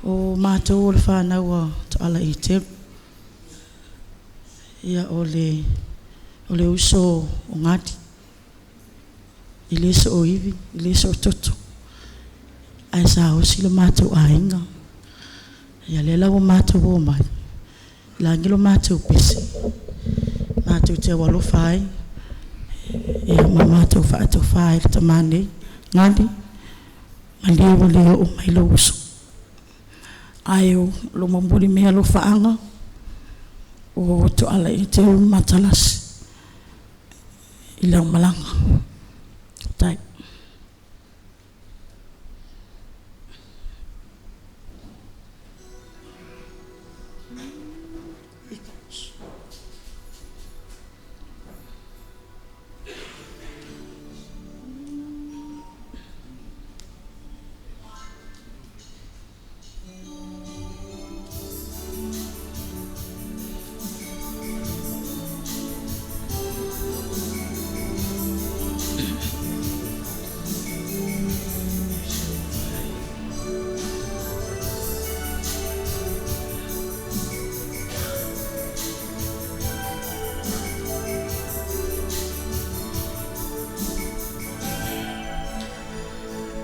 o mātou o le whānau a ala i te ia o le uso o ngati i le so o iwi i le so o toto ai sa o silo mātou a inga ia le lau mātou o mai la ngilo mātou pisi mātou te walo whai ia ma mātou whaatou whai le tamane ngani ma leo leo o mai lo uso ai o lo mamburi mea lo whaanga o to ala i te matalasi i lau malanga tai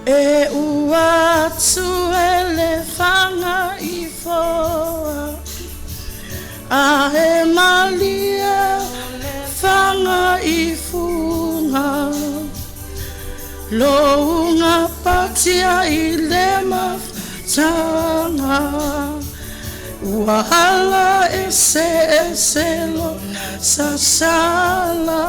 e ua tuele fanga i foa a he malia fanga i funga lounga patia i le mafutanga ua hala e se lo sasala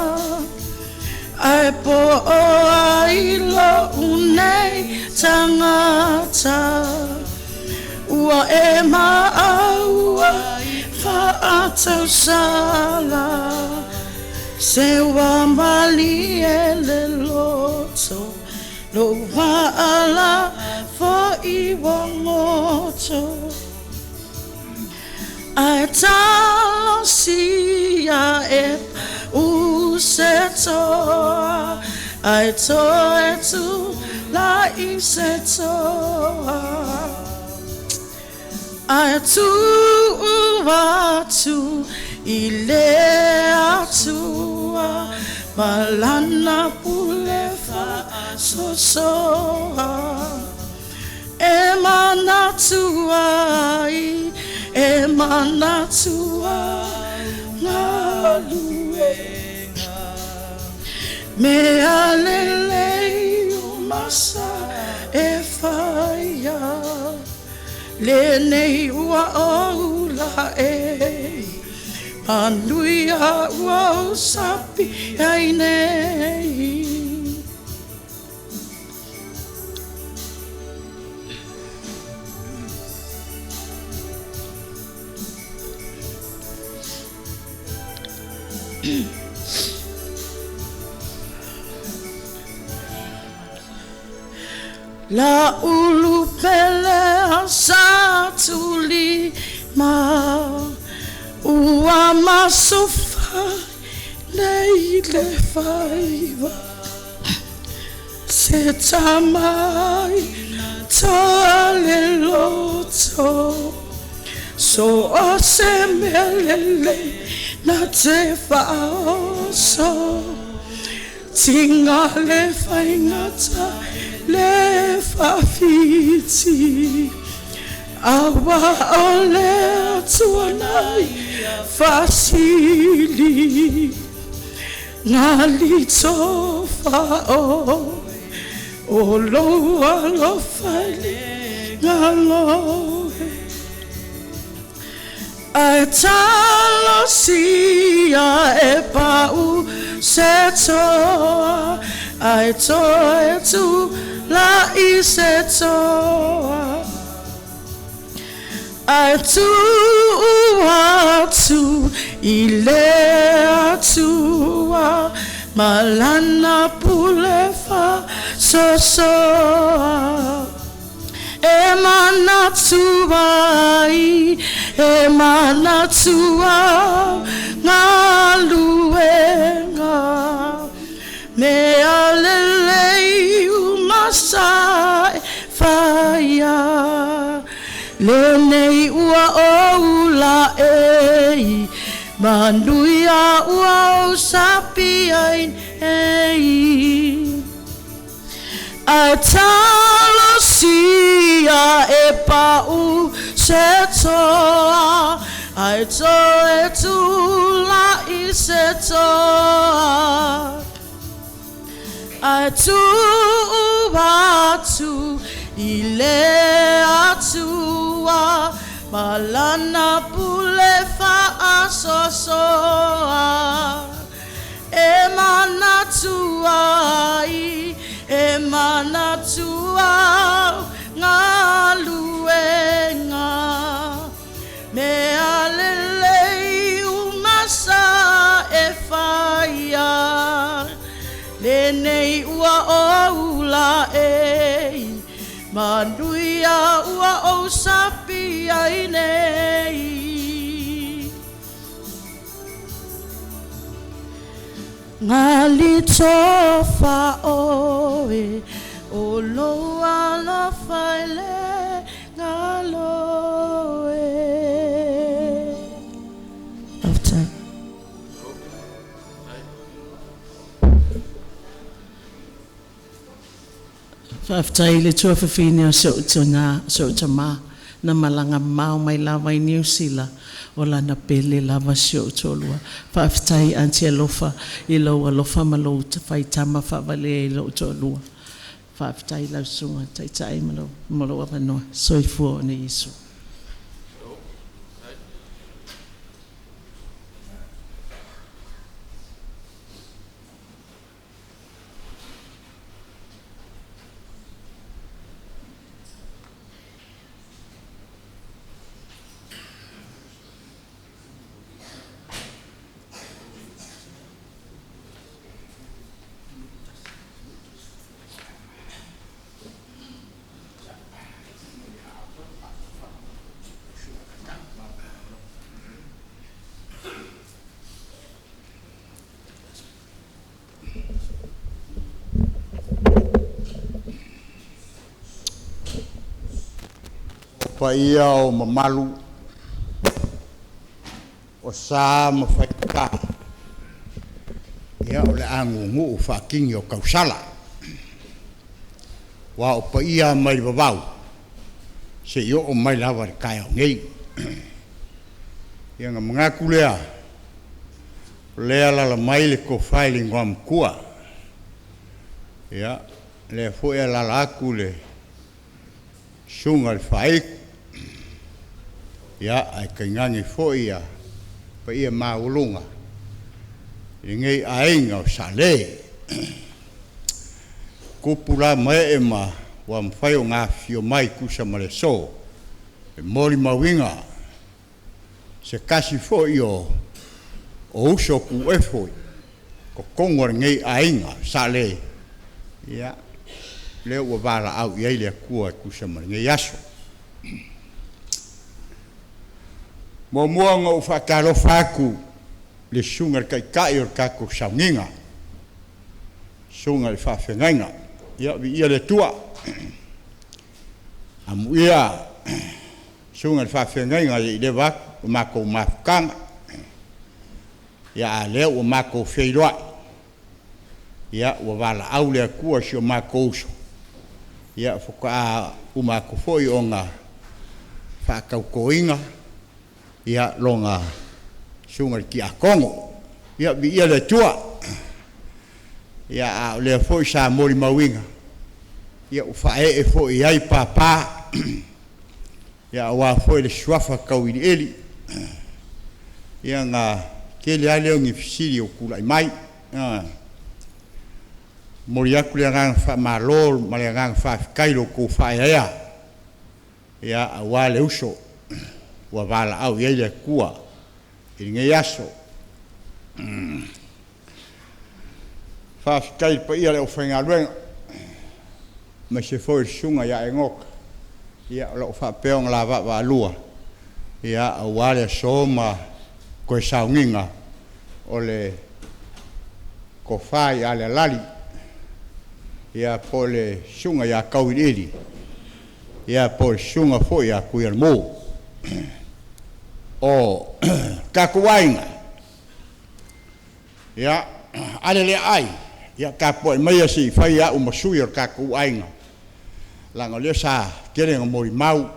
ai po o ai lo unei tangata ua e maaua whaatau sala se wa mali e le loto lo waala fo i wangoto ai talo sia e se toa ai toe tu la i se toa ai tu watu i le atua malana pule fa soa e manatua e manatua ngaluenga me alele umasa e faya le nei ua oula e anuia ua sapi ai nei La ulu pele satu lima ua masufa leile faiva se tamai toale loto so o se melele na te faoso tinga le faingata le fafiti awa ole tuanai fasili ngali tofa o lo alo fale ngalo Aitalo sia e pau se toa Aito e tu la I se toa Aitu atu ile atua Malana pulefa sosoa Emana tuai, emana tua, ngaluenga. Me alelei umasai faya, lenei ua oula ei, manduia ua osapiain ei. Aitalo sia e pau se toa Aito e tu la I se toa Aitu atu ile atua Malana pulefa asosoa Emana tuai Emana tua ngaluenga Me alelei umasa e faya Lenei ua oula ei Manduia ua o sapia inei Ngali tofa oe o loa la faile ngaloe. After. After ile tua fafine o so tama na malanga mau mai lava I New Zealand. Ola na pele lava sio tolua faaftai anti alofa ilo alofa malo fai tama fa vale ilo tolua faaftai la sunga tai malo avano soifu ne Yesu
Ia o mamalu o sa mawhaika ia o le angungu o whakingi o kausala wa o pa ia mai babau se io o mai lawa re kai o ngei ia nga mga kulea lea la mai le ko failing wa mkua ia le fo ia la aku le sunga le whaik ia ai kaingangi fo ia pa ia maulunga i ngei ainga o sale kupula mai ma wa mwhai o ngā fio mai kusa mare so e mori mawinga se kasi fo i o o uso ku e foi ko kongor ngai ainga sa le ia le ua wala au ia le kua ku sa ngai aso mo moanga o whakaro whaku le sunga kai o kako Sauniga sunga le whawhengainga ia le tua amu ia sunga le whawhengainga i le wak o mako mafukanga ia leo o mako wheiroa ia ua wala au le kua si o mako uso ia whuka o mako foi o ngā whakaukoinga ia longa sunga ki a Kongo ia le tua ia le foi sa mori mawinga ia u fae e foi ai papa ia wa foi le swafa Tauiliili ia nga ke le ale ngi fisiri o kula mai mori aku le ngang fa malol ma le ngang fa kailo ko fa ia wa le uso wa wala au ia le kua i ngai aso fa kai pa ia le o whainga luenga ma se foi sunga ia e ngoka ia o fa peong la wa lua ia a wale soma ko Sauniga o le ko fai ale lali ia po le sunga ia Tauiliili ia po sunga foi ia ku ia mo o kakuainga ia ale le ai ia kapo mai si fai ia o masui o kakuainga langa le sa kere ngomori mau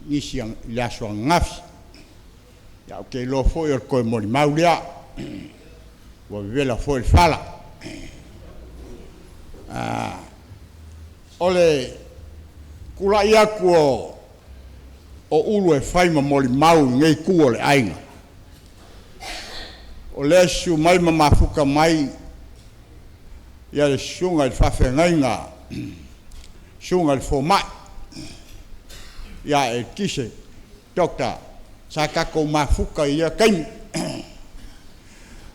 nisi ang ilaso ang ngafi ia ke lo foi o ko mori mau ia wa vela foi fala ole kula ia ko o ulu e fai ma mori mau ngai kuo le ainga o le su mai ma mafuka mai ia le sunga i whawhengainga sunga i fomai ia e kise dokta sa kako mafuka ia kaimi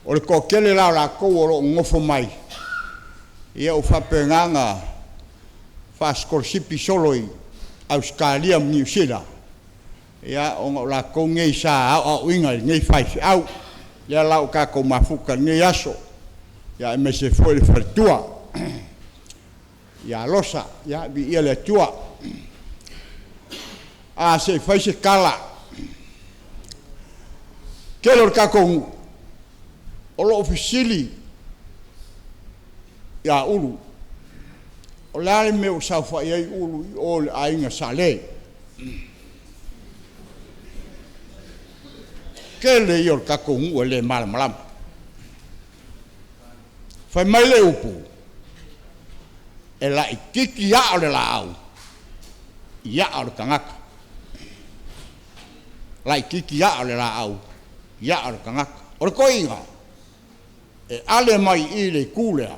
o le kokele lao la kou o ngofo mai ia o whapenganga whaskorsipi soloi Australia New Zealand ia o la kou ngei sa au inga ngei whaifi au ia lau kako mafuka ngei aso ia e me se foi le whartua ia losa ia bi ia le tua a se fai se kala kelo kako o lo ofisili ia ulu o lale me o sa fa ia ulu o le ainga sale kele yo kako o le Malumalu fai mai le upu e la ikiki ia o le lau ia o le kangaka la ikiki ia o le lau ia o le kangaka o le koinga e ale mai i le kulea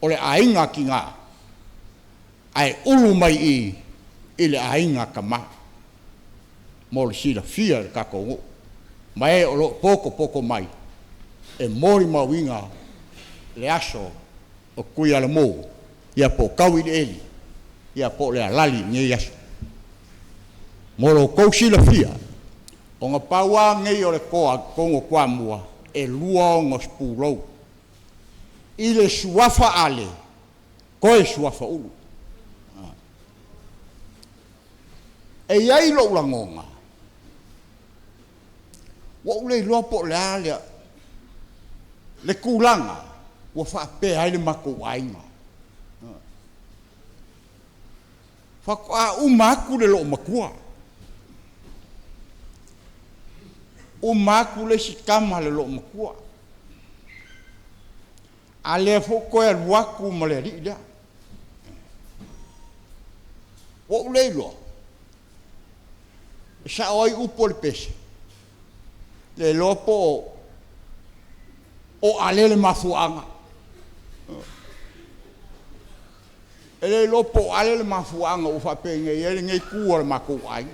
o le ainga ki ngā ai ulu mai i le ainga ka ma mo le sila fia le kako mai o lo poko mai e mori mawinga le aso o kuia le mo ia po Tauiliili ia po le alali ngai aso mo lo kousi la fia o nga paua ngai o le koa kongo kwa mua e lua o nga spulou i le suafa ale koe suafa ulu e iai lo ulangonga wa ule loa po le alea le kulanga wa whape ai le mako ainga whaka umaku le lo makua umaku le sikama le lo makua a le foko e waku ma le ria wa ule loa sa oi upo le pese le lopo o alele mafuanga ele lopo alele mafuanga o fa penge ele ngai kuor mako ai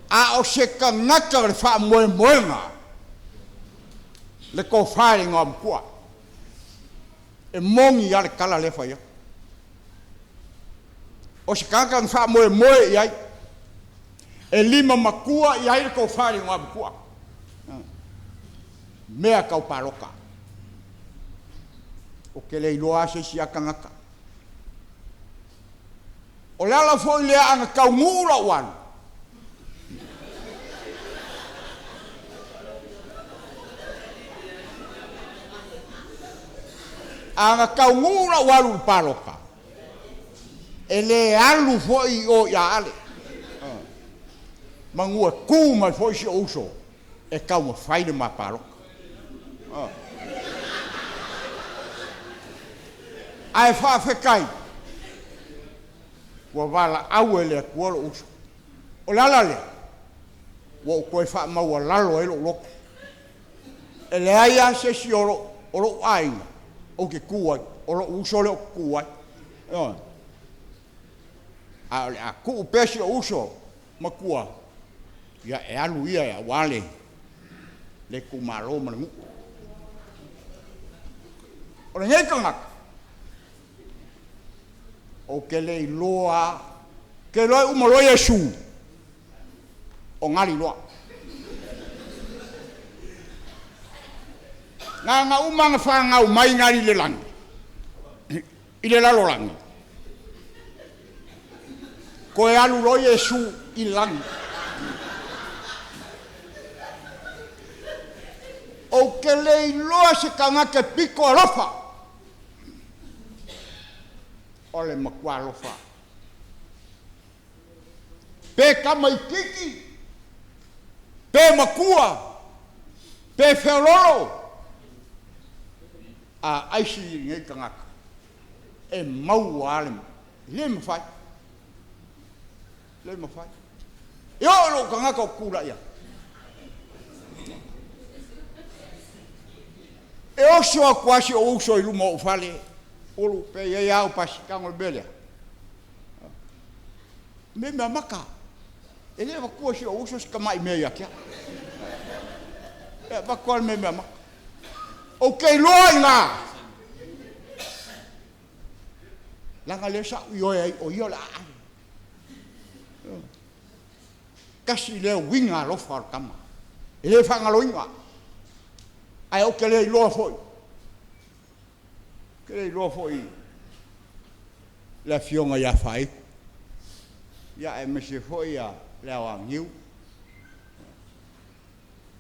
A o se kangaka le wha moe moenga. Le ko whae ngā mkua. E mongi ya le kala le whaia. O se kangaka le wha moe moe iai. E lima makua iai le ko whae ngā mkua. Mea kau paroka. O ke le iloa se si akangaka. O lala fo i lea anga kau ngura wanu. Anga kau ngura wanu paroka. E le alu fo i o ia ale. Mangua kuma fo i si uso. E kau ma whaile ma paroka. Ai whawhekai. Wa wala au ele kuolo uso. O lala le. Wa koe wha maua lalo elo loko. E le aia se si oro ainga. O ke kuai. Oro uso leo kuai. A ku pesi o uso. Makua. Ia e alu ia ya wale. Le kumaro manungu. O le ngei kangaka. O ke le iloa. Ke loa umalo Yesu. O ngari loa. Nga umanga whanga umai ngari le langi. I le lalo langi. Ko e alu lo Yesu i langi. O ke le iloa se kangake piko alofa. O le makua alofa. Pe kamaikiki. Pe makua. Pe wheololo. A aisi ngei kangaka. E maua alem. Le mawhai. Le mawhai. E o lo kangaka o kura ia. E o soa kwasi o uso i luma o whale. Olu pe ia au pasi kango belea. Me mea maka. E le wakua si o uso si kamai mea ia kia. E wakua me mea maka. O kei loa i ngā. Langa le sa i oe o io la ai. Kasi leo winga lofa al kama. E le whangalo inga. Ai o ke le i loa foi. Ke le i loa foi. La fionga ia whai. Ia e mese foi ia leo a ngiu.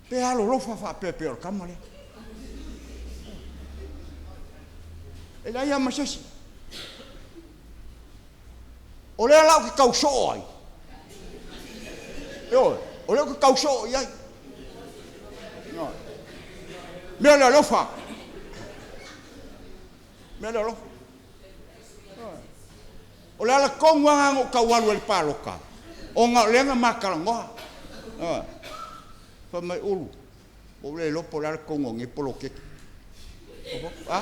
Pe alo lofa wha pepe al kama le. E la ia masesi. O lea lau ki kau soo ai. O lea ki kau soo ai. Mea lea lofa. Mea lea lofa. O lea la konga ngango kau walu el paloka. O ngā lenga makarangoha. Pa mai ulu. O lea lopo lea la kongo ngi polo keki. Ha?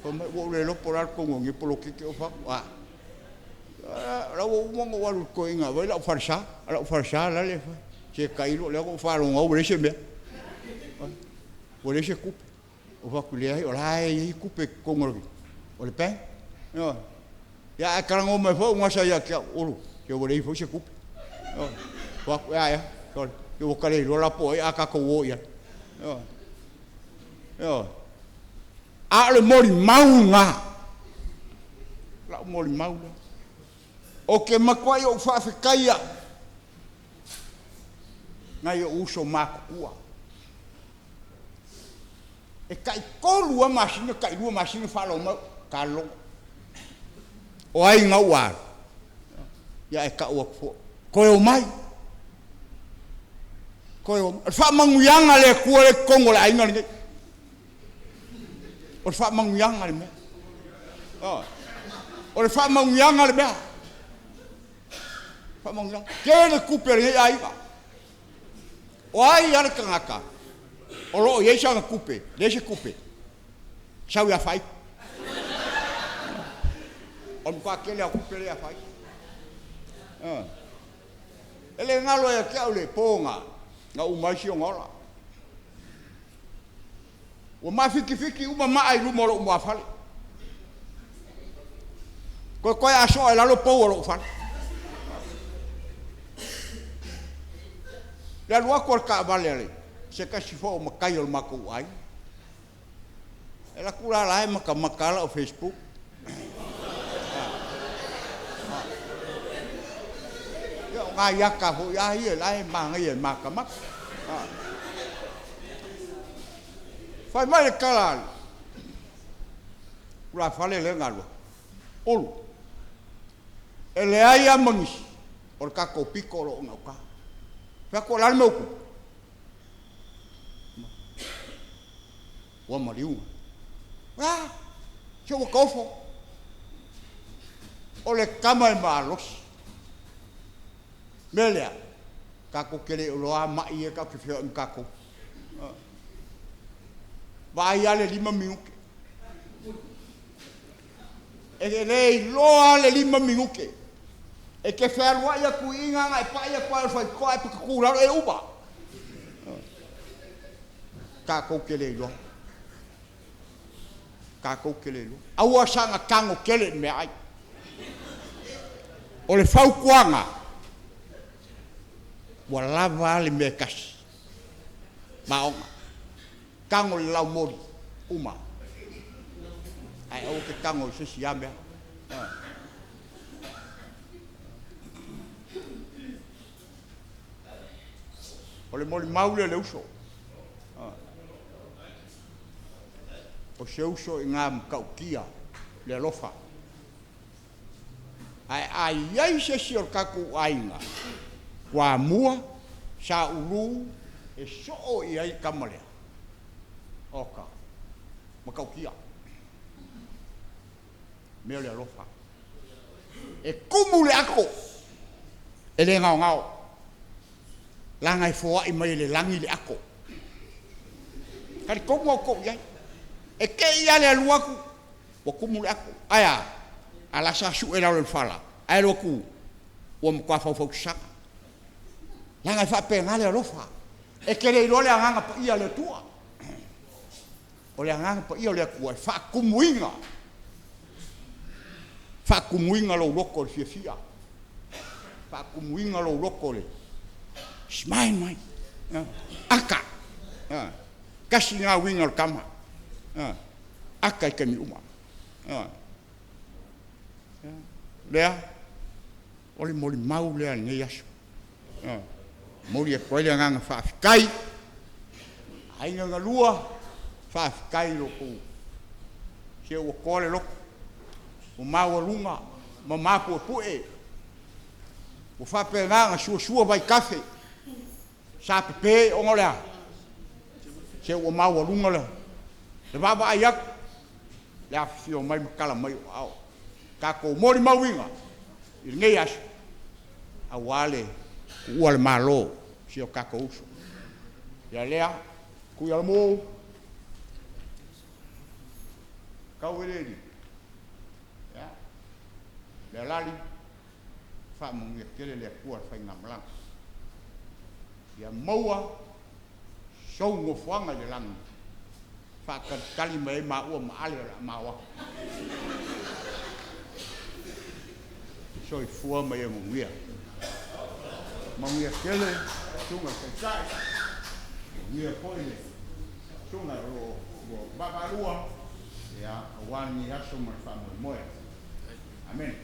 Pama wo le lo por al kongo ngi polo ke o fa wa la wo mo wa ko inga wa la farsa la le fa che kailo le ko fa lo ngo le se me wo le se kup o fa ku le ai o la ai kupe kongo o le pe no ya karango me fo mo sa ya ke o ke wo le fo se kup no wa ya to yo ka le lo la po ya ka ko wo ya yo a le mori maunga la mori maunga o ke makwai o fa fikaia ngai o uso makua e kai kolu a masina kai lu masina fa lo ma kalo o ai nga wa ya e ka o ko o mai ko o fa manguyanga le ku le kongo la inga ni o fa manguyanga le me o le fa manguyanga le me fa manguyanga ke le kupere ai ba o ai ya kangaka o lo ye sa kupe le se kupe sa ya fai O mkwa kele aku pele a fai. Ele ngalo e kia ule ponga. Nga umaisi o ngola. O mafiki uma maa i lumoro umwa fale. Koe aso e lalo pou o lo fale. Ia lua kor ka vale ale. Se kasi fo o makai o mako ai. E la kura lai makala o Facebook. Ia ngā iaka ho ia hie lai manga ia makamak. Fai mai le kala. Kura fale le ngalua. Olu. E le aia mangisi. O le kako piko lo ngauka. Fai ko lal mauku. Wa mariunga. Se o kofo. O le kama e maalos. Melea. Kako kele uloa mai e kako fio im kako. Vai ale 5 minuke. E lei loa le 5 minuke. E ke whērua ia ku inga ngai pa ia kwa fai koe pa kūraro e uba. Kako kele loa. Kako kele loa. Aua sanga kango kele me ai. O le whau kuanga. Wa lava le me kasi. Maonga. Kango le lau mori. Uma. Ai au ke kango se si amea. O le moli maule le uso. O se uso i ngā mkaukia le lofa. Ai ai se si o kaku ainga. Kwa mua, sa ulu, e so i ai kamalea. Oka. Makaukia. Meo le lofa. E kumu le ako. E le ngao ngao. Langa i fua i mai le langi le ako. Kari komu au kou iai. E ke ia le aluaku. Wa kumu le ako. Aya. Ala sa su e lau le fala. Ai loku. Wa mkwa fau kisaka. Langa i faa pe ngale alofa. E ke le ilo le anganga pa ia le tua. O le anganga pa ia le kua. Faa kumuinga. Faa kumuinga lo loko le fia fia. Faa kumuinga lo loko le. Smai mai. Aka. Kasi ngā winga le kama. Aka i kemi uma. Lea. Ole moli mau lea nge yasu. Moli e koe lea nganga whaafikai. Ainga ngā lua. Whaafikai loko. Se ua kore loko. O maua lunga. Ma mapu e pue. O whape nganga sua vai kafe. Sa pepe o ngolea. Se ua maua lunga lea. Le baba aiak. Le afio mai makala mai o au. Kako mori mawinga. I ngei asu. Awale. Ua le malo. Si o kako uso. Ia lea. Kui ala mou. Tauiliili. Ya. Lealali. Whamungia kele lea kua whai ngā malanga. Ia maua. Sau ngofuanga le langi. Whakatali mai maua maale la maua. Soi fua mai e mungia. Mungia kele. Tunga kaitai. Mungia koile. Tunga ro babarua. Ya awani yaso mai whamui moe. Amen.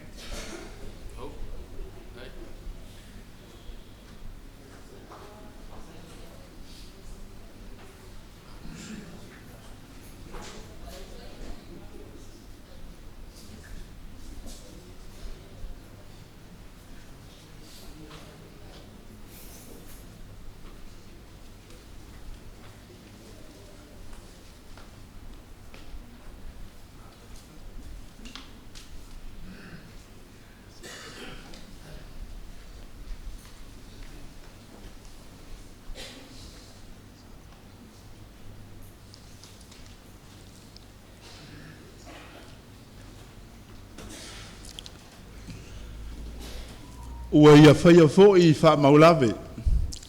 ua ia whaia fo I wha maulawe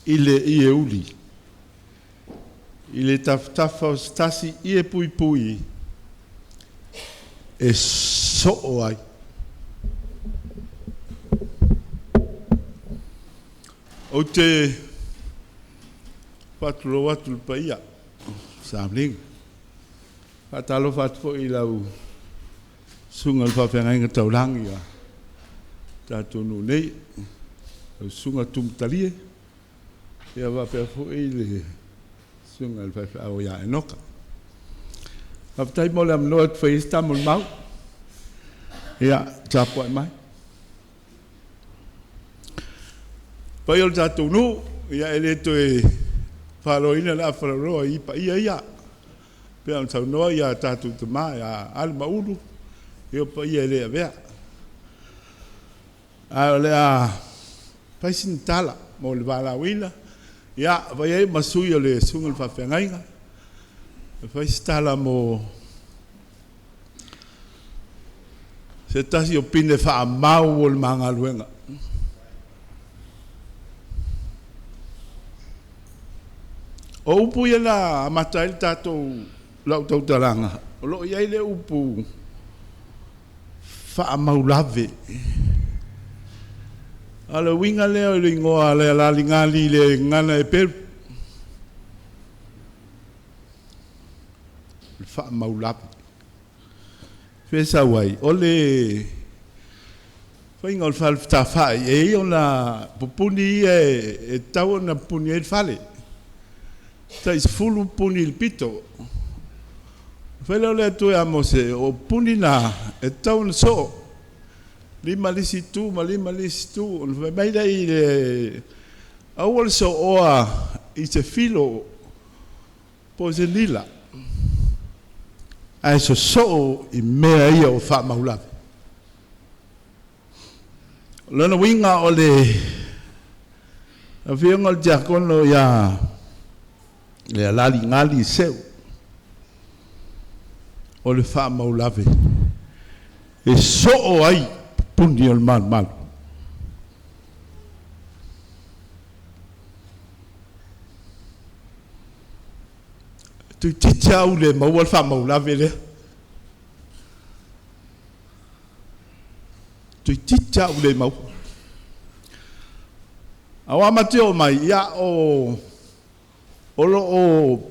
ile I e uli. Ile taftafa o stasi I e pui pui e so ai. O te whatulo watu paia, Sauniga. Whatalo whatu fo I lau sunga le whawhenga taulangi a tātonu nei, sunga tumtalie, ia wapea fo I le sunga le whawhenga au ia enoka. Whaptai mo le amnoa te whaista mo mau, ia tāpua mai. Pai o le tātonu, ia ele to e whaloina la whalaroa I pa ia. Pea am tau noa ia tātou te maa, ia al mauru, ia pa ia lea vea. A lea paisin tala, mo le wala wina, ia vai ei masui o le sunga le whawhengainga. Paisin tala mo se tasi o pine wha mau o le manga luenga. O upu ia la amatai tātou lau tau taranga. O lo iai le upu wha maulave. Ala winga leo le ingoa le Lealali Gali le ngana e peru. Wha maulave. Whesa wai. O le whainga o le whai e o na pupuni e tau na puni e whale. Tai fulu puni il pito. Fele le tu amose o puni na e tau so. Lima lisi tu, lima lisi tu. On vai mai dai le au so oa I te filo po se lila. Ai so I mea ia o wha maulawe. Lona winga o le a whionga le jakono ia Lealali Gali Seu o le wha maulawe e so ai pundi o le Malumalu. Tui titi au le mau o le wha maulawe le. Tui titi au le mau. Awa mateo mai ia o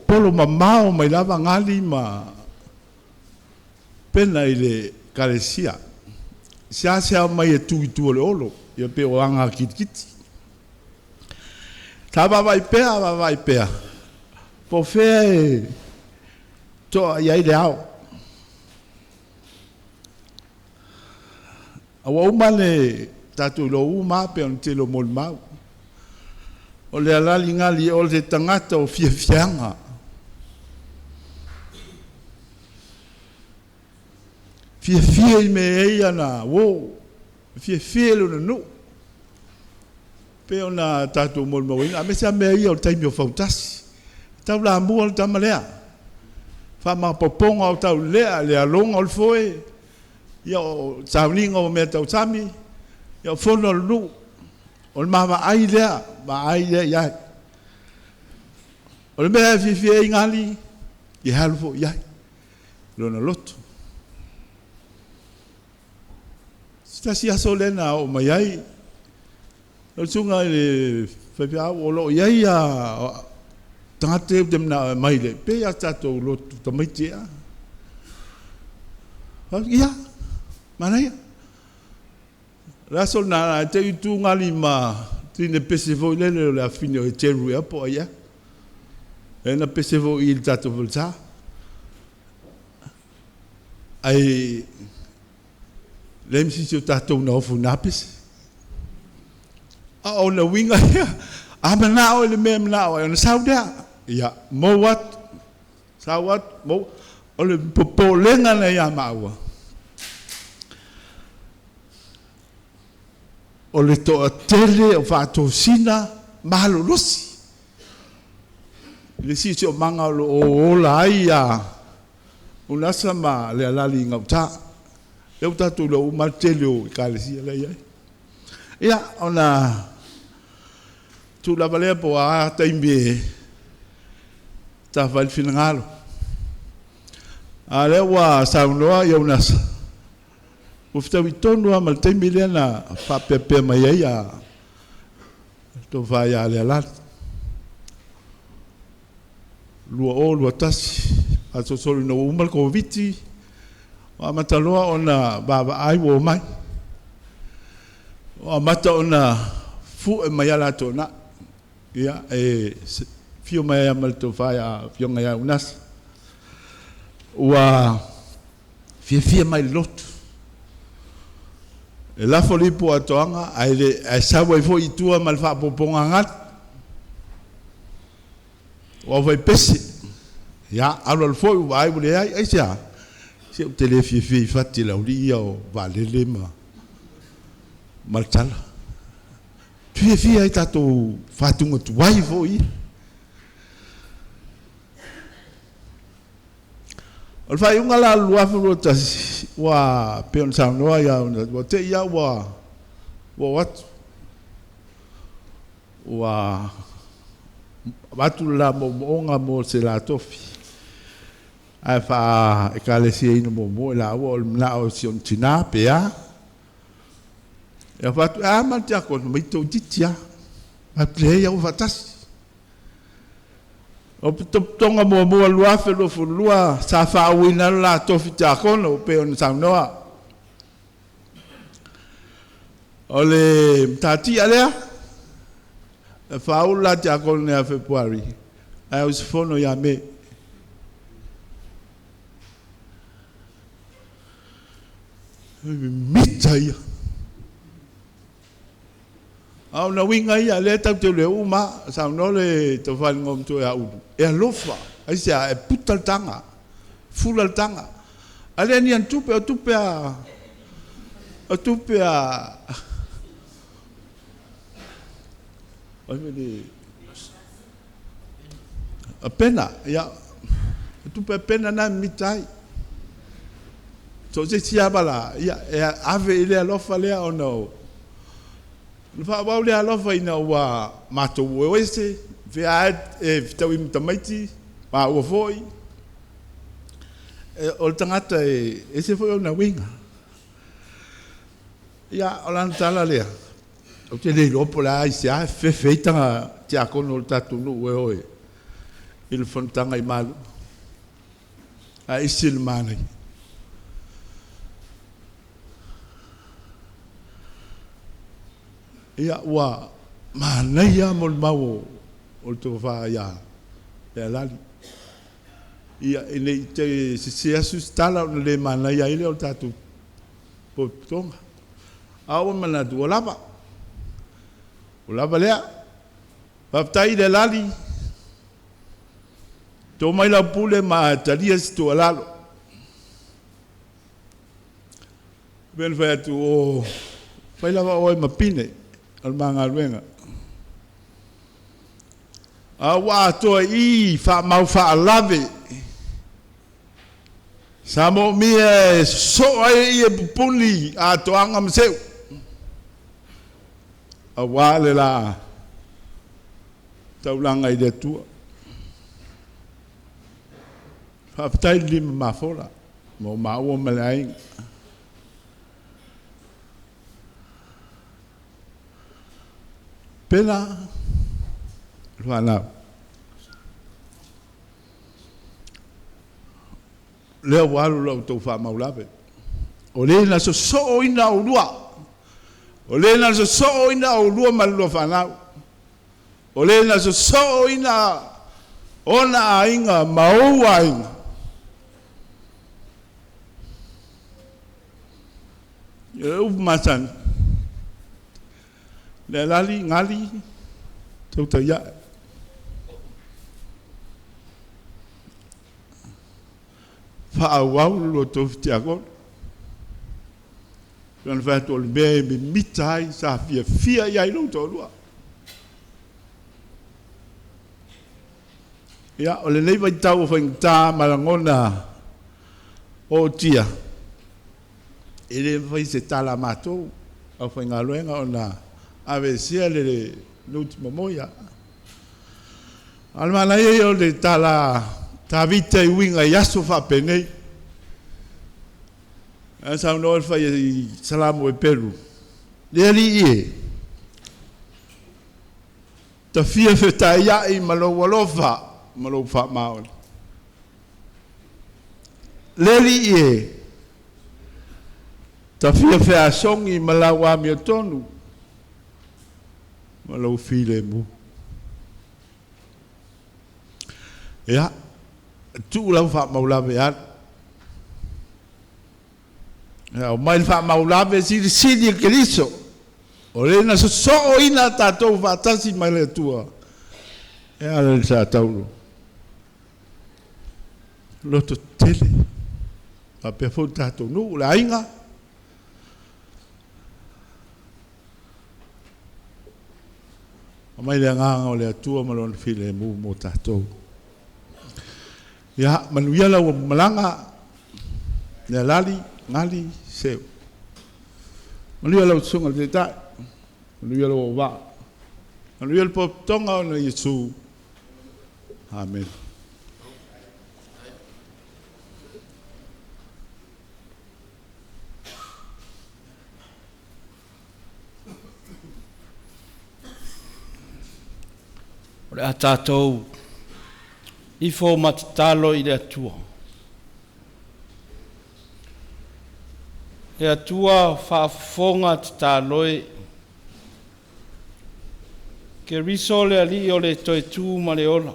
polo mamao mai lava ngali ma pena I le kalesia. Sia mai e tu o le olo. Ia pe o anga kitikiti. Ta vai pea. Po fe to ia I le au. Awa umane tatu lo uma pe on te lo molmau. O Lealali Gali o le tangata o fiafianga. Fiafia I me eia na wo. Fiafia lo na no. Pe ona tātou molmauina. A me se me eia o taimi o fautasi. Tau la mua o tamalea. Wha ma poponga o tau lea, lea longa o le foe. Ia o Sauniga o mea tau tami. Ia o fono o lu. O le mama ai lea, iai. O le mea fifia I ngali, I halu fo iai. Lona loto. Stasi aso lena o mai ai. O tunga I le whewhia o lo iai a tangate demna mai le. Pe a tato loto tamaitea. Ia, mana ia. Raso na te itu ngali ma tine pesevo lele la fine o teru ya po ya. E na pesevo il tato volta. Ai lem si o tato na ofu napis. A o na winga ya. A mana o le mem na o na sauda. Ya, mo wat. Sawat mo o le popo lenga na ya maua. O le toa tele o whātou sina mahalo losi. Le sisi o manga o ola ai a unasa ma Lealali ngau tā. Leu tātou le umatele o I kālesia lei ai. Ia, ona tu la valea po a taimbe ta valfinangalo. A le wa saunoa ia unasa. Ufta witonu a maltaimbe le na whapepe mai ai a to vai a Lealali. Lua o lua tasi. A so soli no umal ko viti. O mataloa ona baba ai wo mai. O mata ona fu e mai ala to na. Ia e fio mai amal to vai a fio ngai unas. Ua fia mai lotu. E la foli po atoanga ai le ai sawa i fo i tua mal fa poponga ngat. O vai pesi. Ya alo fo vai bule ai sia. Se o tele fia fati la uri o valele ma. Maltala. Fia ai tato fatunga tu vai fo i. O fai unga la lua fo tasi wa peon saunoa ia wa te ia wa wat wa watu la mo mo se la tofi ai fa e kale si ino mo la o na o sion tina pea e fatu a ma te ko mai to titia a play o fatas o tonga mo lua fe lo fu lua sa fa wina la tofi ta kono pe on saunoa ole tati alea fa ula ta kono ne february ai os fono ya me mitai au na winga ia le tau te le uma sa no le to fa ngom to ya u e lofa ai sia e putal tanga fulal tanga ale ni an tupe a ai me a pena ya tupe pena na mitai so se sia bala ya ave ile lofa le o no fa wa le alofa ina wa mato wese ve a e tawi mtamaiti pa o foi o tangata e se foi na winga ya olan tala le o te le lopo la isia fe feita ti a kono tatu no we il fontanga I malu a isil manai ia wa mana ia mol mau o to fa ia Lealali ia ele te se asustala le mana ia ile o tatu po tonga au mana du lava lea pa tai Lealali to mai la pule ma talia sto lalo ben fa tu o fai la o mapine al manga luenga awa to I fa mau fa lave samo mie so ai e puli a to anga mseu awa le la taulanga I de tu fa tai lim ma fola mo ma o malai pena luana leo walu lo to fa maulabe o le na so ina o lua o le na so ina o lua mal lo fa na o le na so ina ona ainga maua inga eu matan Lealali ngali tau ya fa awau lo to tiago don fa to be mitai sa fia ya lo to lua ya ole nei vai tau fa ta malangona o tia ele vai se tala mato au fa ngaloenga ona ave sia le l'ultimo moia. Almana io le tala ta vita i winga yaso fa penei. Asa no fa salamu e Peru. Lealali e. Ta fia feta ia i malo fa maol. Lealali e. Ta fia fea songi malawa mi tonu. Malo file mu. Ya, tu lau fa maulave ya. Ya, o mai fa maulave si Cristo. O le na so ina tatou fa tasi mai le tua. Ya le sa tauro. Loto tele. Pa pe fo tatou no la inga. O mai le nga o le tua malon file mu mo tatou. Ya manuia la malanga Lealali Gali Seu. Manuia la sunga te ta. Manuia la wa. Manuia la pop tonga na Yesu. Amen.
Ore a tātou I fo matatalo I le atua. Le atua whaafonga tataloe ke riso le ali o le toi tū ma le ola.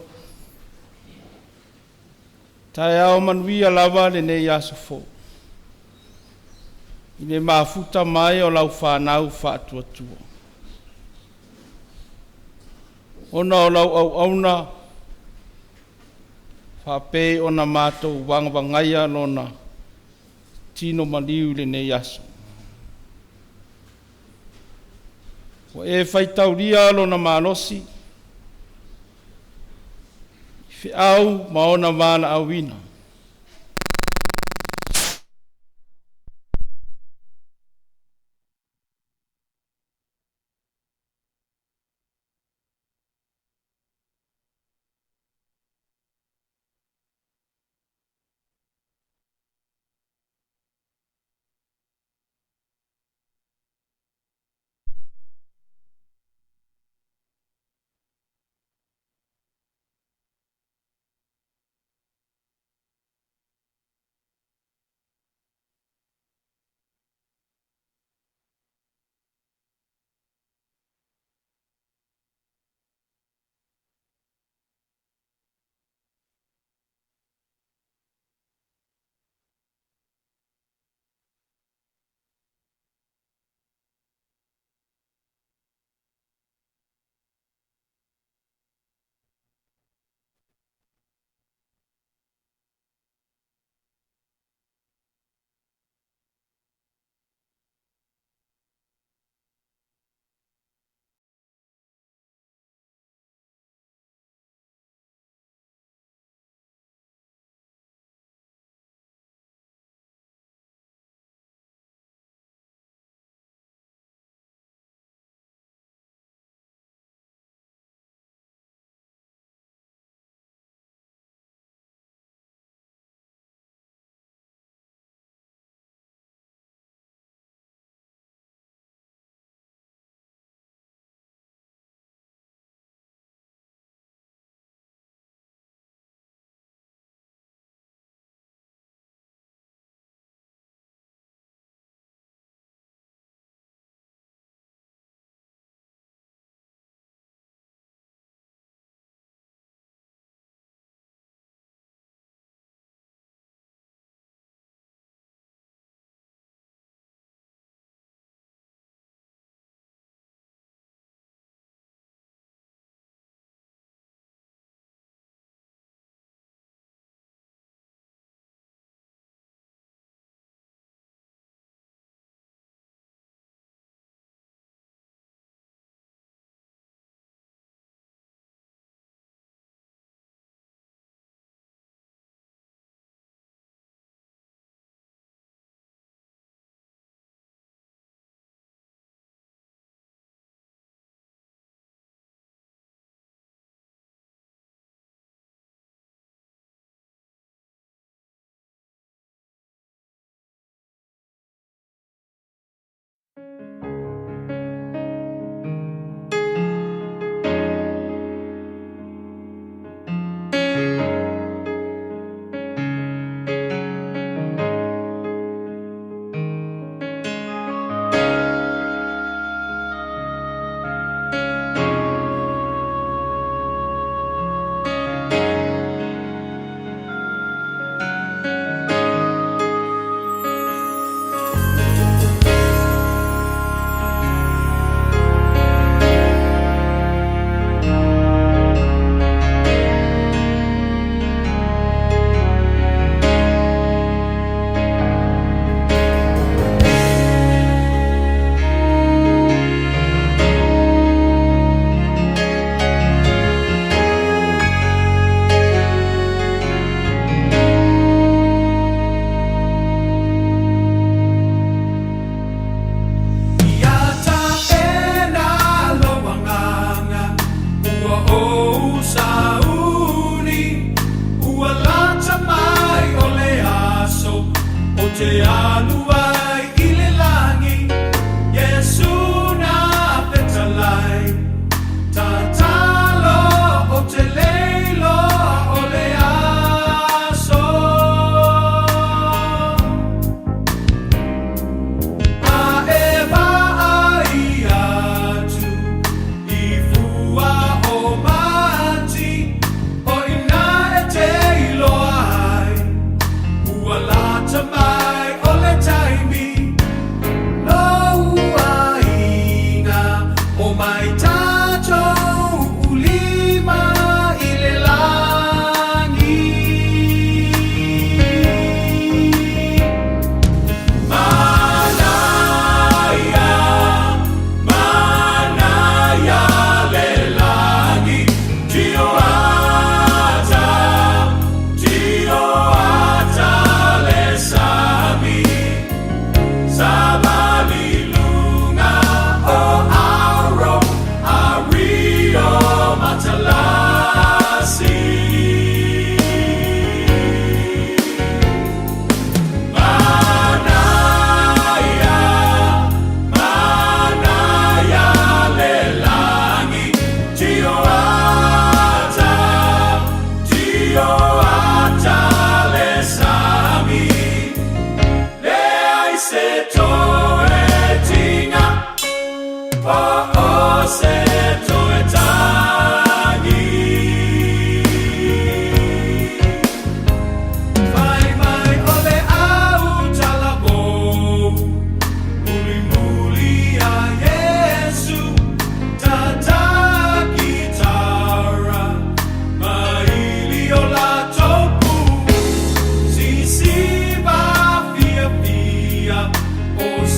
Tai ao manuia lava le nei aso fo. I le mafuta mai o lau whanau whaatuatua. Ona o lau au auna whape ona mātou wangwangaia nona tino maliu le nei aso. Wa e whaitauria lona mālosi, fi au maona mana awina.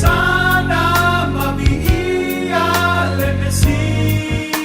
Sana mabihia le Messi.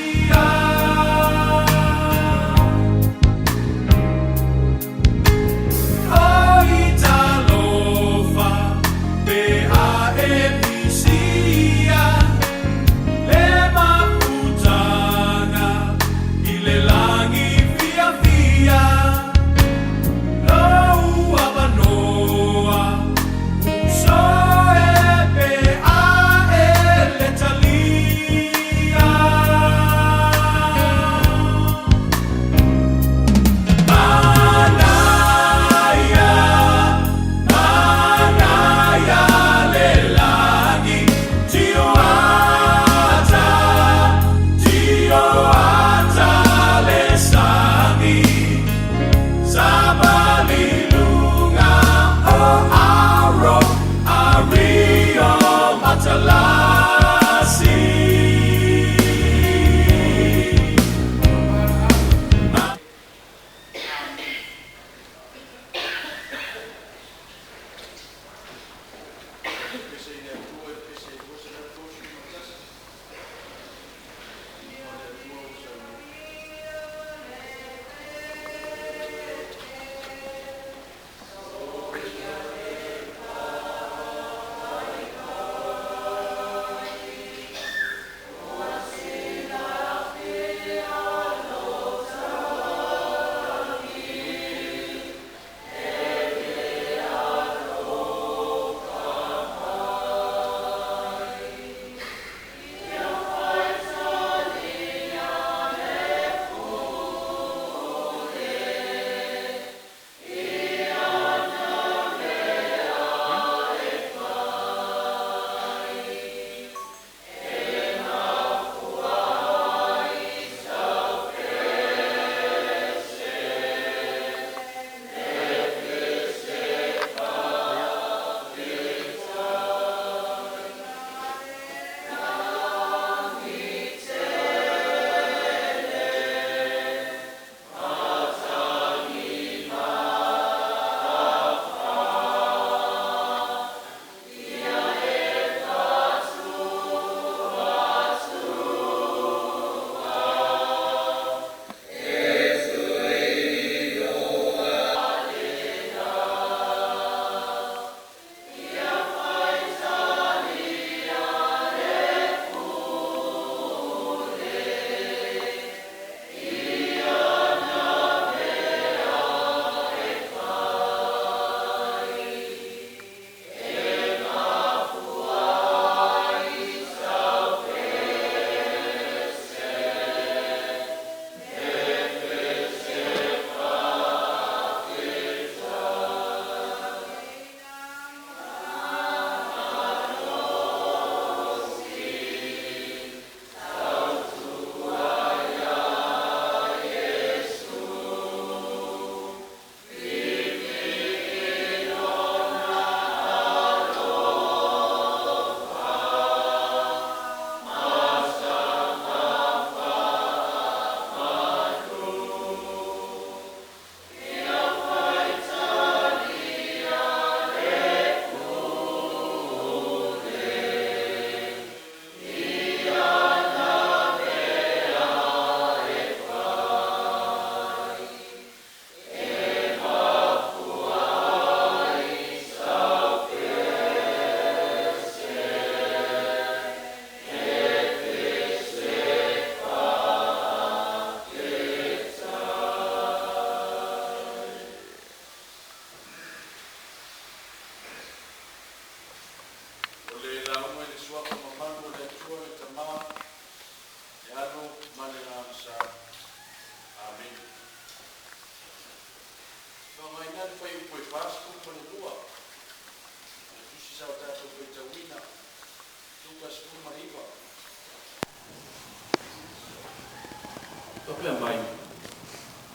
Papea mai.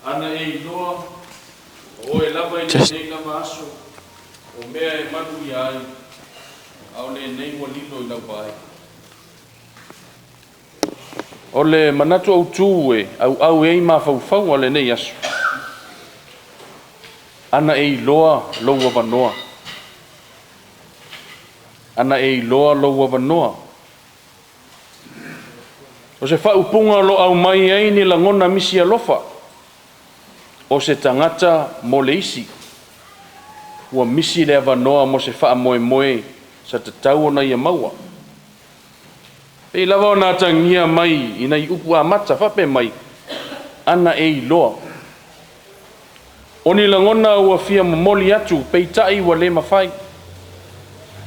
Ana e loa o e lava i nei lava aso o mea e manu i ai au le nei mo lilo i lau pai. O le manatu au tū e au e ma faufau o le nei aso. Ana e loa loa vanoa. Ana e loa loa vanoa. O se whaupunga lo au mai ei ni la ngona misi alofa. O se tangata mo le isi. Ua misi le avanoa mo se wha moe moe sa te tau ona ia maua. E lava o nā tangia mai ina i upu a mata whape mai. Ana e loa. O ni la ngona ua fia momoli atu peitai wa le mawhai.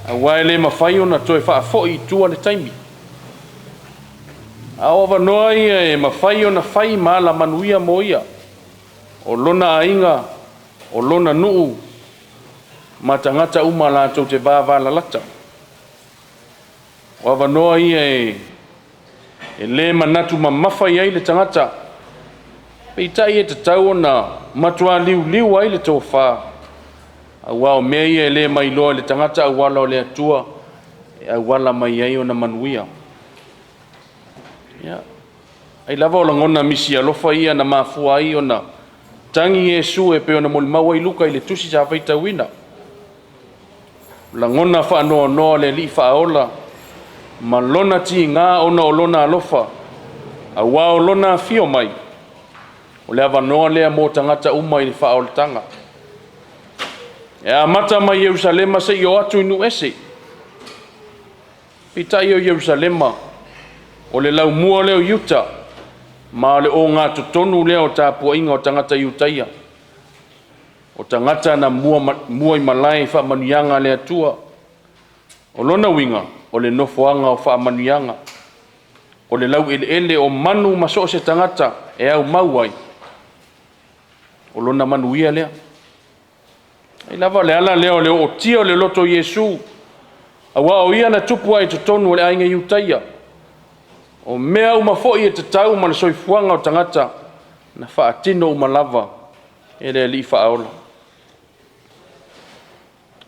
A wae le mawhai ona toe wha foi tua le taimi. A o wanoa ia e mawhai ona whai maala manuia mo ia. O lona ainga, o lona nuu, ma tangata uma lātou te vāwala lata. O wanoa ia e le manatu ma mawhai ai le tangata. Peitai e te tau na matua liu liu ai le tō whā. A wao mea ia e le mai loa le tangata a wala o le atua e a wala mai ai o na manuia. Ia. Ai lava o la ngona misi alofa ia na mafua ai o na tangi Yesu e pe ona molimau ai luka i le tusi sa faitauina. La ngona whaanoa noa le li whaola ma lona ti ngā ona o lona alofa a wao lona fio mai o le awanoa lea mō tangata uma i le whaoletanga. E a mata mai Yerusalema se i o atu inu ese. Pitai o Yerusalema o le lau mua leo yuta ma le o ngā tutonu leo tāpua inga o tangata iutaia. O tangata na mua i malai wha manuianga le atua. O lona winga o le nofoanga o wha manuianga. O le lau ele o manu maso se tangata e au mauai. O lona manuia lea. E lava le ala leo le o tia o le loto Yesu. A wa o ia na tupu ai tutonu o le ainga iutaia. O mea uma foi e te tau ma le soifuanga o tangata na whaatino uma lava e le li whaola.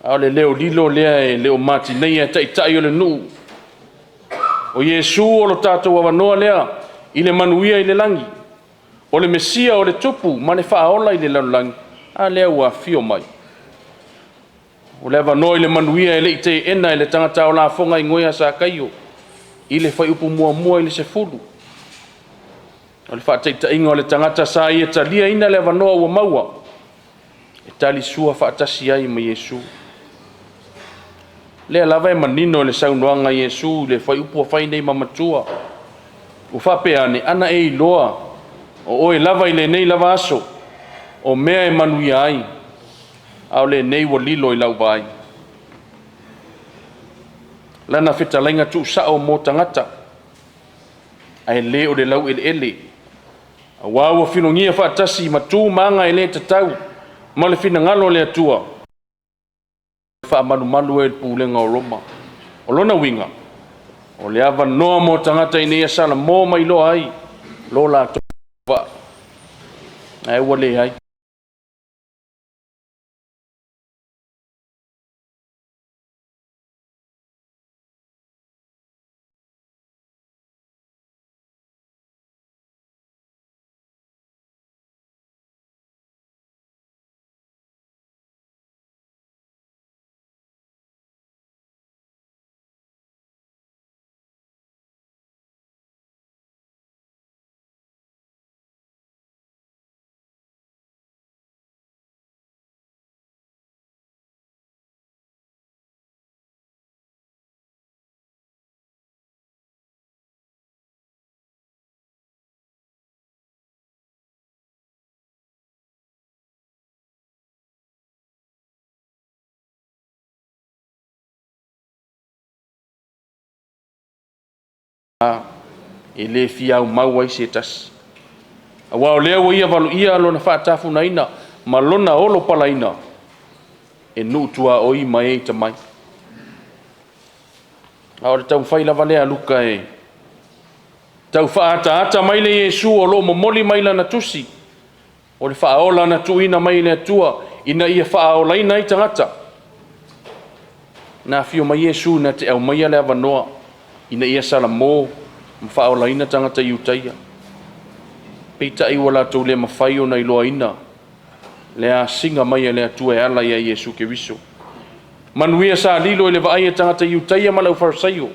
Ao le leo lilo lea e leo mati nei e tai o le nuu. O Yesu o lo tātou awanoa lea i le manuia i le langi. O le Mesia o le tupu ma le whaola i le langi. A lea ua fio mai. O le awanoa i le manuia e le ite ena i le tangata o la fonga i ngoia sa kaio. I le whai upu mua i le se fulu. O le whaataita inga o le tangata sa i e talia ina le awanoa ua maua. E tali sua whaatasi ai ma Yesu. Le lava e manino le saunoanga Yesu le whai upu a whai nei mamatua. U whapeane ana e loa o oe lava i le nei lava aso o mea e manuia ai. Au le nei wa lilo i lau vai. Lana whetalainga tu sao mō tangata. Ai le o le lau ele. A wawa whinongia whaatasi ma tū maanga e le tatau. Ma le whinangalo le atua. Wha malumalu e pūlenga o Roma. O lona winga. O le awa noa mō tangata i nea sala mō mai loa ai. Lola toa. Ai wale ai. E le fiau mau ai se tasi. A wao lea wa ia walu ia lona whaatafu na ina, ma lona olo pala ina, e nuutua o i mai e tamai. A o le tau whaila valea luka Tau whaata mai le Iesu o lo momoli mai lana tusi. O le whaola na tuina mai le atua ina ia whaola ina i tangata. Na fio mai Iesu na te au mai le avanoa ina ia sala mo whaola ina tangata i utaia. Peita i wala tau le mawhai o na iloa ina. Le a singa mai le atua e ala ia Iesu ke wiso. Manuia sa lilo i le vaai e tangata i utaia malau farisaio.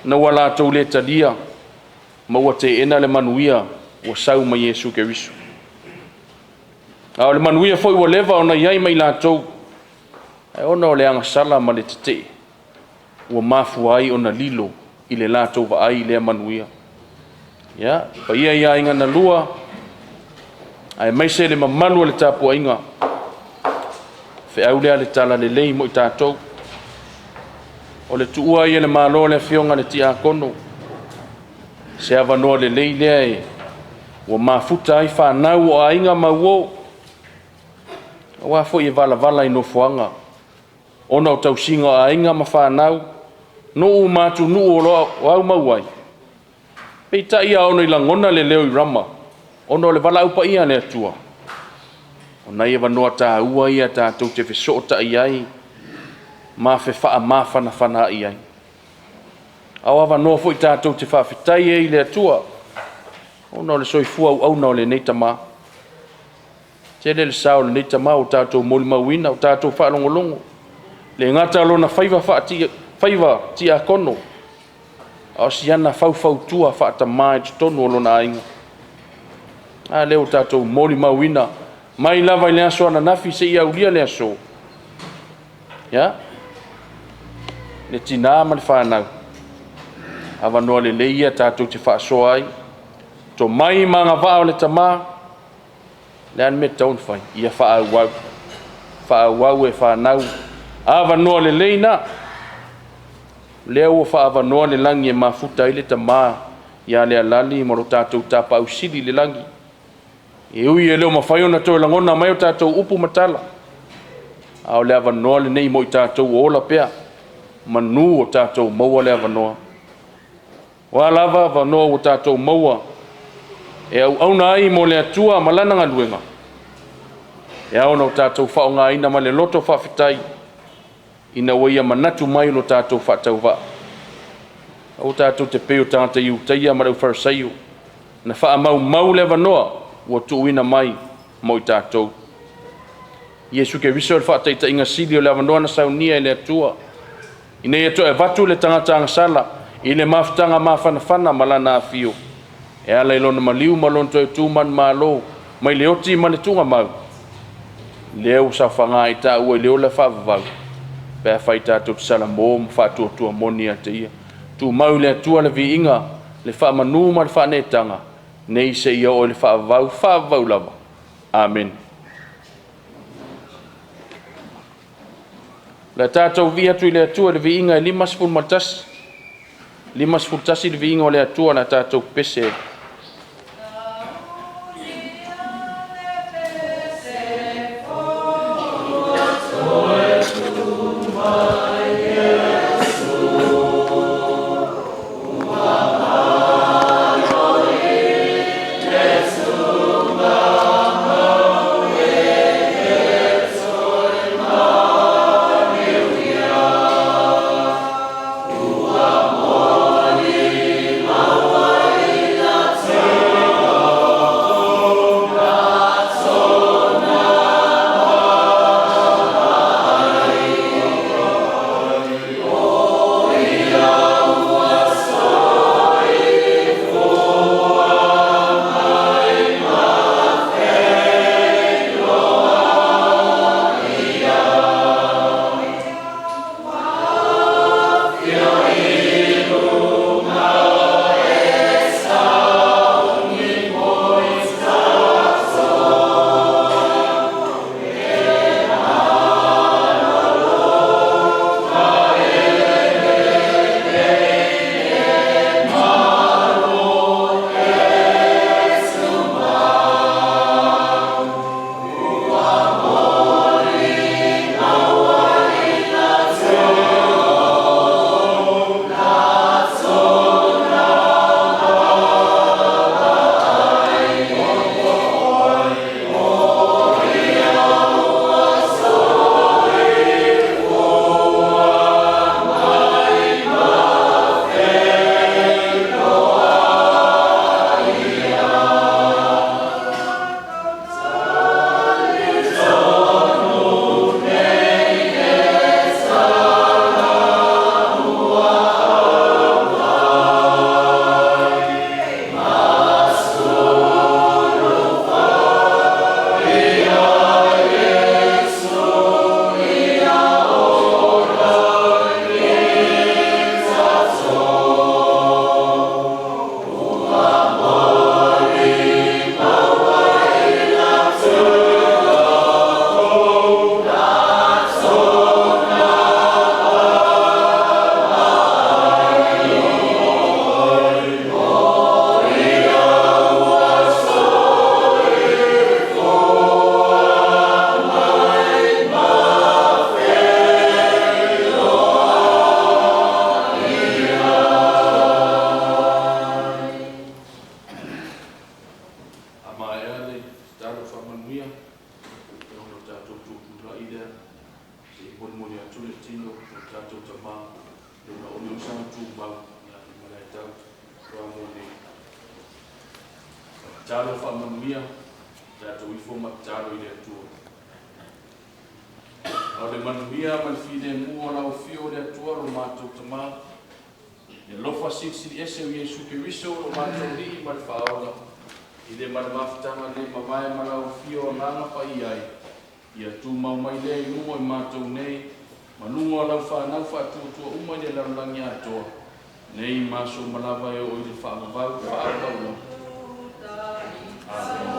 Na wala tau le talia maua te ena le manuia wa sau mai Iesu ke wiso. A le manuia foi wa leva ona iai mai la tau. E ona o le anga sala ma le tete. Wa mafu ai ona lilo i le la tau va ai le manuia. Ya, pa ia inga na lua. Ai mai se le mamalu le tapu inga. Fe au le tala le lei mo i tātou. O le tuua ia le malo le fionga le tia kono. Se avanoa le lei lea e. Wa mafuta ai whanau o a inga mauo. Wa fo i vala i no fuanga. Ona o tau singa a inga ma whanau. No u matu nu o loa o au mauai. Peita ia ono i langona le leo i rama. Ono le vala upa ia le atua. Ona ia vanoa ta ua ia tātou te wheso ta iai. Ma fe faa ma fana fana iai. Awa vanoa fo i tātou te wha whitai e i le atua. Ona le soifua au na o le neita ma. Te le sao le neita ma o tātou moli mawina o tātou wha longolongo. Le ngata lo na whaiva tia kono. O si ana fau tua wha ta mai tonu o lo na inga. A leo tātou moli mawina. Mai lava i le aso ana nafi se ia ulia le aso. Ya? Le tina ma le whanau. Awa noa le leia tātou te whaaso ai. To mai manga vao le tama. Le an me taun whai. Ia whaau. Whaau e whanau. Awa noa le leina. Leo o whaava noa le langi e mafuta i le tama. Ia le alali moro tātou tapa au sili le langi. E ui e leo mawhai ona toi langona mai o tātou upu matala. Ao le awa noa le nei mo i tātou ola pea. Manu o tātou maua le awa noa. Wa lava awa noa o tātou maua. E au na ai mo le atua malana ngā luenga. E au na o tātou whao ngā ina ma le loto whawhitai. Ina waia manatu mai lo tātou whatau wa. O tātou te peo tāta i utaia marau wharasaio. Na wha mau le awa noa. Ua tuuina mai mo i tātou. Iesu ke wiso le whaataita inga sili o le avanoa na saunia i le atua. Ina ia to e vatu le tangata angasala. I le mafutanga mawhanawhana malana a fio. E ala ilona maliu malon to e tūman malo. Mai le oti ma le tunga mau. Leo sa whanga i tā ua i leo le whavavau. Pea whai tātou te sala mō mwhatua tua moni a te ia. Tu mau le atua le vi inga. Le whamanu ma le whanetanga. Nei se ia o le whaavau lava. Amen. La tātou vi atu i le atua le vi inga e 5 matasi. 5 tasi le vi inga o le atua na tātou pese.
Tauiliili
talo whamanuia, tātou ifo matalo i le atua. O le manuia ma le fine mua lau fio le atua lo mātou tamā. E lofa siksi ese o Iesu Keriso lo mātou li ma le whaola. I le maramafitanga le mawai ma lau fio a nganga pa i ai. Ia tu mau mai le i mua i mātou nei. Manunga lau whanau whātua uma le larulangi atoa. Nei maso malawa e o i le whaavavau whaavau. Amen.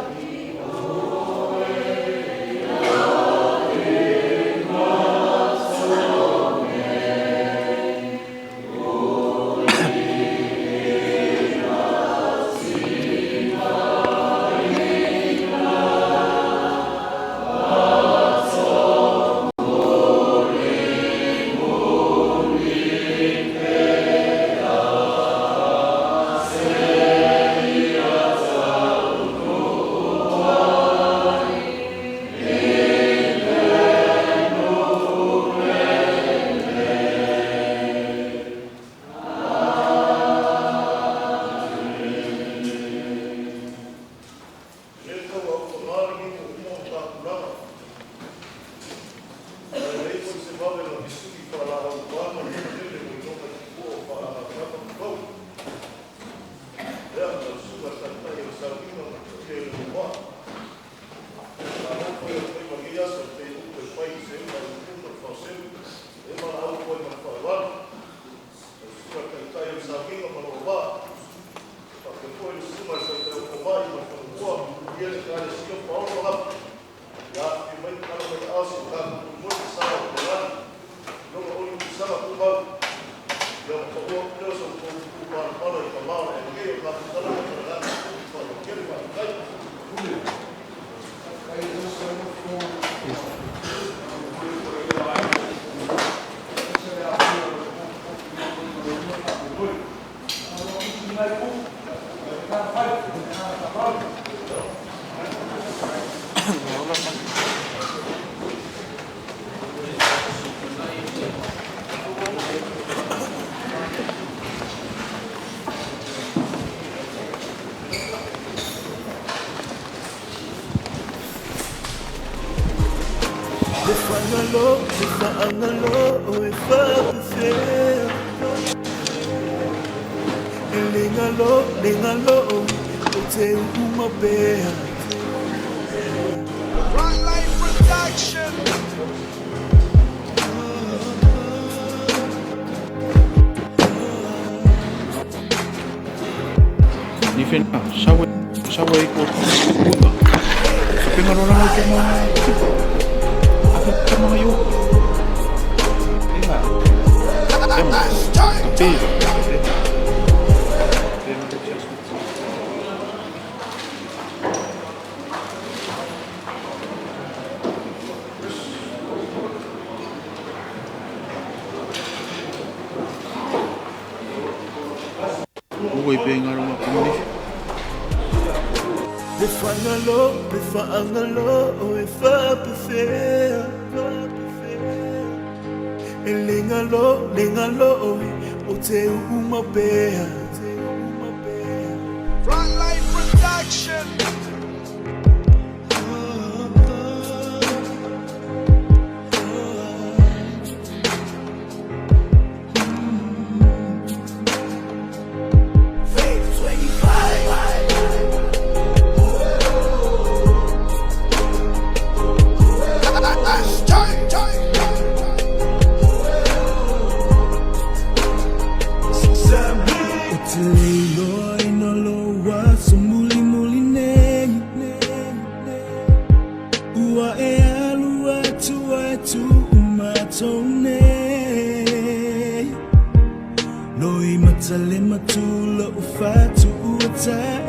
Noi matale matula ufatu uata